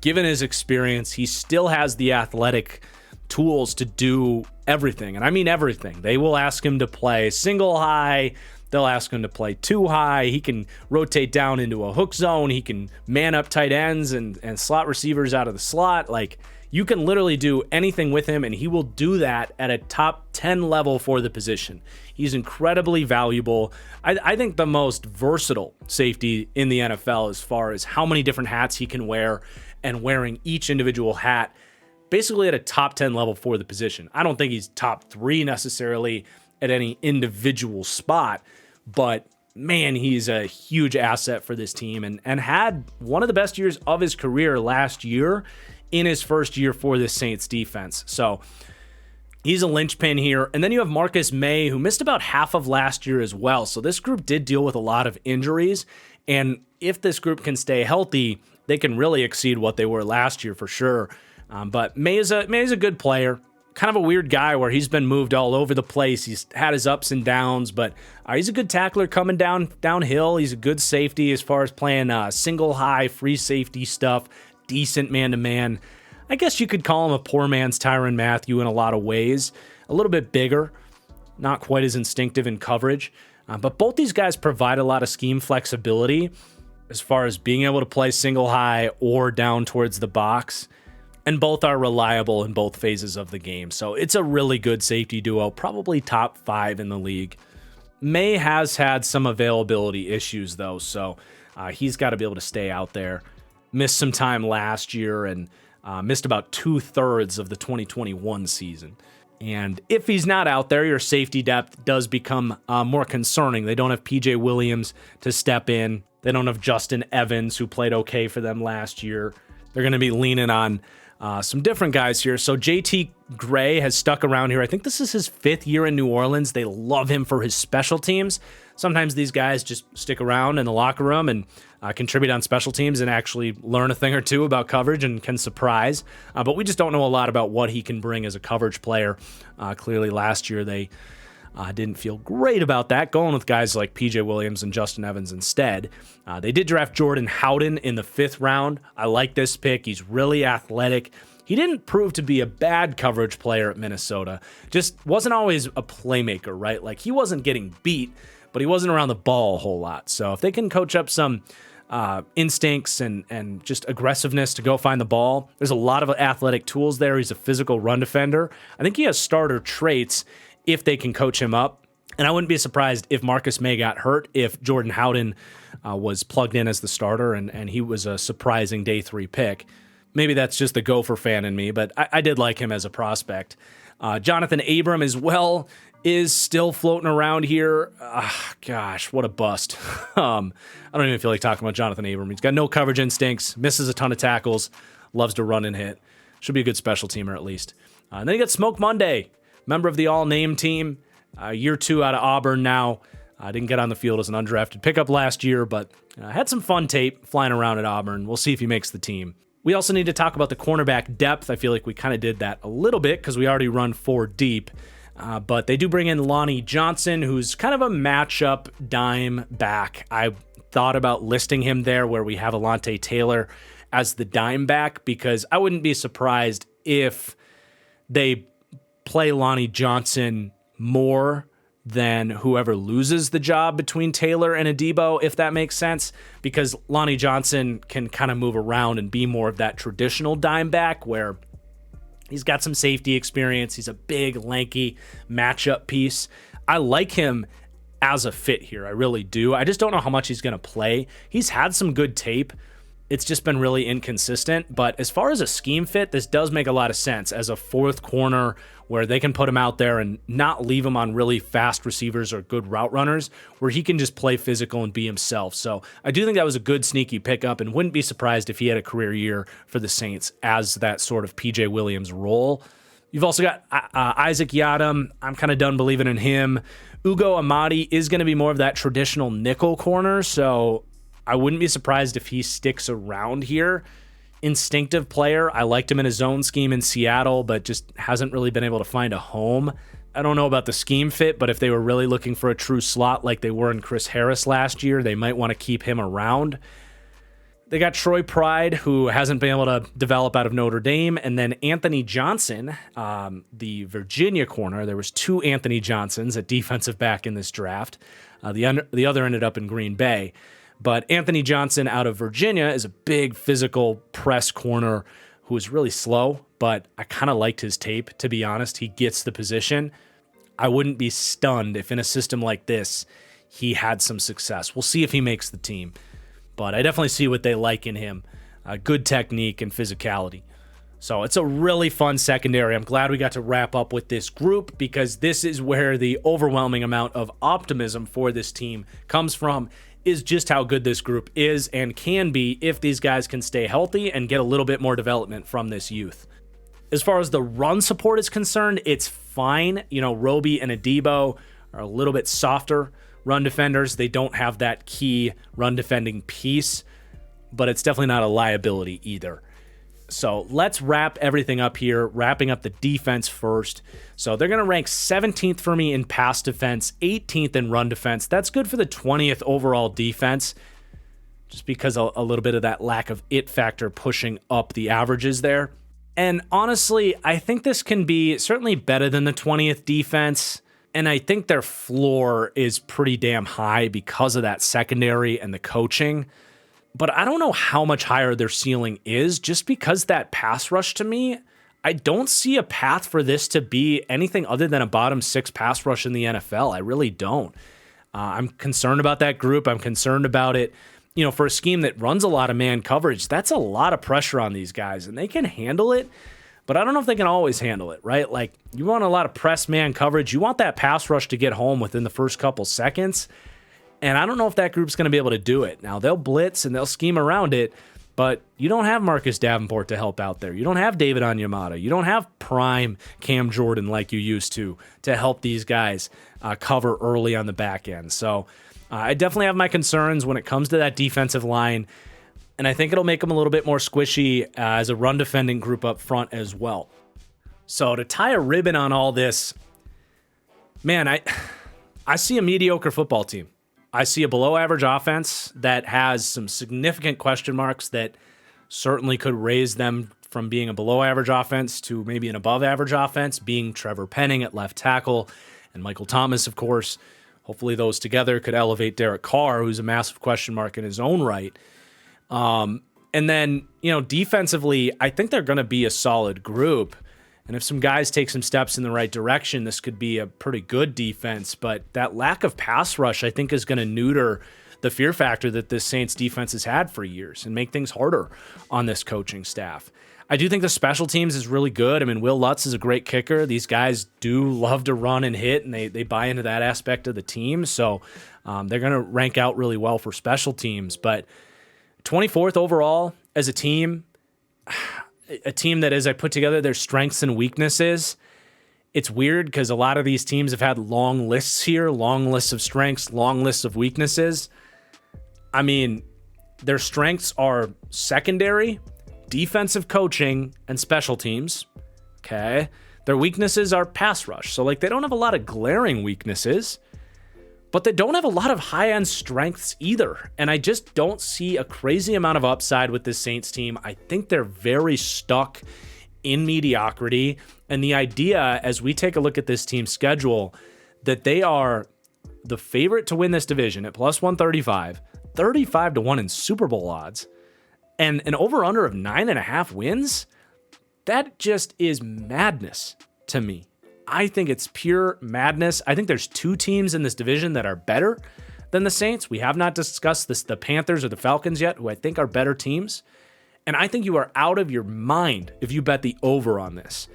given his experience, he still has the athletic tools to do everything. And I mean everything. They will ask him to play single high. They'll ask him to play two high. He can rotate down into a hook zone. He can man up tight ends and slot receivers out of the slot. Like, you can literally do anything with him, and he will do that at a top 10 level for the position. He's incredibly valuable. I think the most versatile safety in the NFL as far as how many different hats he can wear and wearing each individual hat basically at a top 10 level for the position. I don't think he's top 3 necessarily at any individual spot, but man, he's a huge asset for this team and had one of the best years of his career last year in his first year for the Saints defense. So he's a linchpin here. And then you have Marcus May, who missed about half of last year as well. So this group did deal with a lot of injuries. And if this group can stay healthy, they can really exceed what they were last year for sure. But May is a good player. Kind of a weird guy where he's been moved all over the place. He's had his ups and downs, but he's a good tackler coming downhill. He's a good safety as far as playing single high, free safety stuff, decent man-to-man. I guess you could call him a poor man's Tyrann Mathieu in a lot of ways. A little bit bigger, not quite as instinctive in coverage. But both these guys provide a lot of scheme flexibility as far as being able to play single high or down towards the box. And both are reliable in both phases of the game. So it's a really good safety duo, probably top 5 in the league. May has had some availability issues, though, so he's got to be able to stay out there. Missed some time last year and missed about 2/3 of the 2021 season. And if he's not out there, your safety depth does become more concerning. They don't have PJ Williams to step in. They don't have Justin Evans, who played okay for them last year. They're going to be leaning on some different guys here. So JT Gray has stuck around here. I think this is his 5th year in New Orleans. They love him for his special teams. Sometimes these guys just stick around in the locker room and contribute on special teams and actually learn a thing or two about coverage and can surprise. But we just don't know a lot about what he can bring as a coverage player. Clearly last year they didn't feel great about that, going with guys like PJ Williams and Justin Evans instead. They did draft Jordan Howden in the 5th round. I like this pick. He's really athletic. He didn't prove to be a bad coverage player at Minnesota. Just wasn't always a playmaker, right? Like, he wasn't getting beat, but he wasn't around the ball a whole lot. So if they can coach up some instincts and just aggressiveness to go find the ball, there's a lot of athletic tools there. He's a physical run defender. I think he has starter traits if they can coach him up. And I wouldn't be surprised if Marcus May got hurt, if Jordan Howden was plugged in as the starter and he was a surprising day 3 pick. Maybe that's just the Gopher fan in me, but I did like him as a prospect. Jonathan Abram as well is still floating around here. Gosh, what a bust. I don't even feel like talking about Jonathan Abram. He's got no coverage instincts, misses a ton of tackles, loves to run and hit. Should be a good special teamer at least. And then you got Smoke Monday, member of the all-name team, year 2 out of Auburn now. Didn't get on the field as an undrafted pickup last year, but had some fun tape flying around at Auburn. We'll see if he makes the team. We also need to talk about the cornerback depth. I feel like we kind of did that a little bit because we already run 4 deep. But they do bring in Lonnie Johnson, who's kind of a matchup dime back. I thought about listing him there where we have Alontae Taylor as the dime back, because I wouldn't be surprised if they play Lonnie Johnson more than whoever loses the job between Taylor and Adebo, if that makes sense, because Lonnie Johnson can kind of move around and be more of that traditional dime back where he's got some safety experience. He's a big, lanky matchup piece. I like him as a fit here. I really do. I just don't know how much he's going to play. He's had some good tape. It's just been really inconsistent. But as far as a scheme fit, this does make a lot of sense as a 4th corner where they can put him out there and not leave him on really fast receivers or good route runners, where he can just play physical and be himself. So I do think that was a good sneaky pickup, and wouldn't be surprised if he had a career year for the Saints as that sort of PJ Williams role. You've also got Isaac Yiadom. I'm kind of done believing in him. Ugo Amadi is going to be more of that traditional nickel corner, so I wouldn't be surprised if he sticks around here. Instinctive player. I liked him in his zone scheme in Seattle, but just hasn't really been able to find a home. I don't know about the scheme fit, but if they were really looking for a true slot like they were in Chris Harris last year, they might want to keep him around. They got Troy Pride, who hasn't been able to develop out of Notre Dame, and then Anthony Johnson, the Virginia corner. There was 2 Anthony Johnsons at defensive back in this draft. The other ended up in Green Bay. But Anthony Johnson out of Virginia is a big physical press corner who is really slow, but I kind of liked his tape, to be honest. He gets the position. I wouldn't be stunned if in a system like this, he had some success. We'll see if he makes the team. But I definitely see what they like in him. Good technique and physicality. So it's a really fun secondary. I'm glad we got to wrap up with this group because this is where the overwhelming amount of optimism for this team comes from, is just how good this group is and can be if these guys can stay healthy and get a little bit more development from this youth. As far as the run support is concerned, it's fine. You know, Roby and Adebo are a little bit softer run defenders. They don't have that key run defending piece, but it's definitely not a liability either. So let's wrap everything up here, wrapping up the defense first. So they're going to rank 17th for me in pass defense, 18th in run defense. That's good for the 20th overall defense, just because a little bit of that lack of it factor pushing up the averages there. And honestly, I think this can be certainly better than the 20th defense. And I think their floor is pretty damn high because of that secondary and the coaching. But I don't know how much higher their ceiling is, just because that pass rush to me, I don't see a path for this to be anything other than a bottom 6 pass rush in the NFL. I really don't. I'm concerned about that group. I'm concerned about it. You know, for a scheme that runs a lot of man coverage, that's a lot of pressure on these guys, and they can handle it. But I don't know if they can always handle it, right? Like, you want a lot of press man coverage. You want that pass rush to get home within the first couple seconds. And I don't know if that group's going to be able to do it. Now, they'll blitz and they'll scheme around it, but you don't have Marcus Davenport to help out there. You don't have David Onyemata. You don't have prime Cam Jordan like you used to help these guys cover early on the back end. So I definitely have my concerns when it comes to that defensive line. And I think it'll make them a little bit more squishy as a run defending group up front as well. So to tie a ribbon on all this, man, I see a mediocre football team. I see a below average offense that has some significant question marks that certainly could raise them from being a below average offense to maybe an above average offense, being Trevor Penning at left tackle and Michael Thomas, of course. Hopefully those together could elevate Derek Carr, who's a massive question mark in his own right. And then, you know, defensively, I think they're going to be a solid group. And if some guys take some steps in the right direction, this could be a pretty good defense. But that lack of pass rush, I think, is going to neuter the fear factor that this Saints defense has had for years and make things harder on this coaching staff. I do think the special teams is really good. I mean, Will Lutz is a great kicker. These guys do love to run and hit, and they buy into that aspect of the team. So they're going to rank out really well for special teams. But 24th overall as a team that as I put together their strengths and weaknesses, it's weird because a lot of these teams have had long lists here, long lists of strengths, long lists of weaknesses. I mean, their strengths are secondary, defensive coaching, and special teams. Okay. Their weaknesses are pass rush. So like they don't have a lot of glaring weaknesses, but they don't have a lot of high-end strengths either. And I just don't see a crazy amount of upside with this Saints team. I think they're very stuck in mediocrity. And the idea, as we take a look at this team's schedule, that they are the favorite to win this division at plus 135, 35-1 in Super Bowl odds, and an over-under of 9.5 wins, that just is madness to me. I think it's pure madness. I think there's 2 teams in this division that are better than the Saints. We have not discussed the Panthers or the Falcons yet, who I think are better teams. And I think you are out of your mind if you bet the over on this.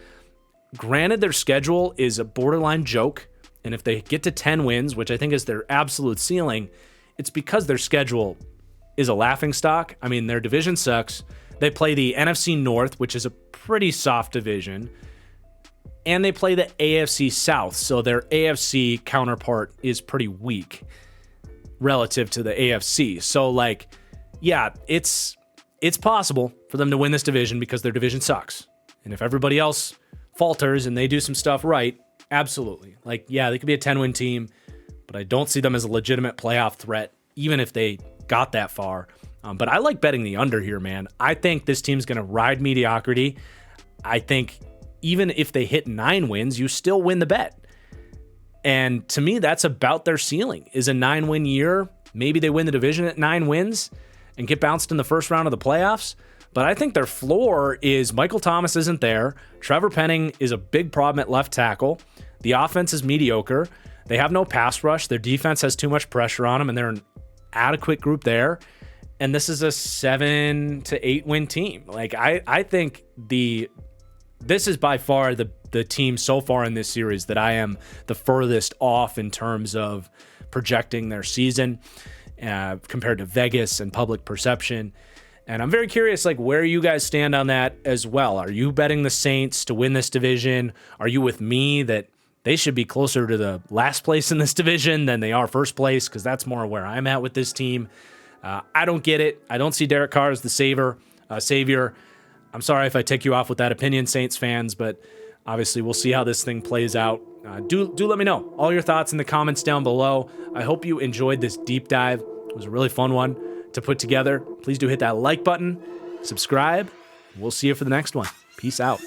Granted, their schedule is a borderline joke. And if they get to 10 wins, which I think is their absolute ceiling, it's because their schedule is a laughingstock. I mean, their division sucks. They play the NFC North, which is a pretty soft division. And they play the AFC South, so their AFC counterpart is pretty weak relative to the AFC. So, like, yeah, it's possible for them to win this division because their division sucks. And if everybody else falters and they do some stuff right, absolutely. Like, yeah, they could be a 10-win team, but I don't see them as a legitimate playoff threat, even if they got that far But I like betting the under here, man. I think this team's going to ride mediocrity. I think even if they hit 9 wins, you still win the bet. And to me, that's about their ceiling, is a 9-win year. Maybe they win the division at 9 wins and get bounced in the first round of the playoffs. But I think their floor is Michael Thomas isn't there. Trevor Penning is a big problem at left tackle. The offense is mediocre. They have no pass rush. Their defense has too much pressure on them, and they're an adequate group there. And this is a 7 to 8 win team. Like I think this is by far the team so far in this series that I am the furthest off in terms of projecting their season compared to Vegas and public perception. And I'm very curious, like, where you guys stand on that as well. Are you betting the Saints to win this division? Are you with me that they should be closer to the last place in this division than they are first place? Because that's more where I'm at with this team. I don't get it. I don't see Derek Carr as the savior. I'm sorry if I tick you off with that opinion, Saints fans, but obviously we'll see how this thing plays out. Do let me know all your thoughts in the comments down below. I hope you enjoyed this deep dive. It was a really fun one to put together. Please do hit that like button, subscribe. We'll see you for the next one. Peace out.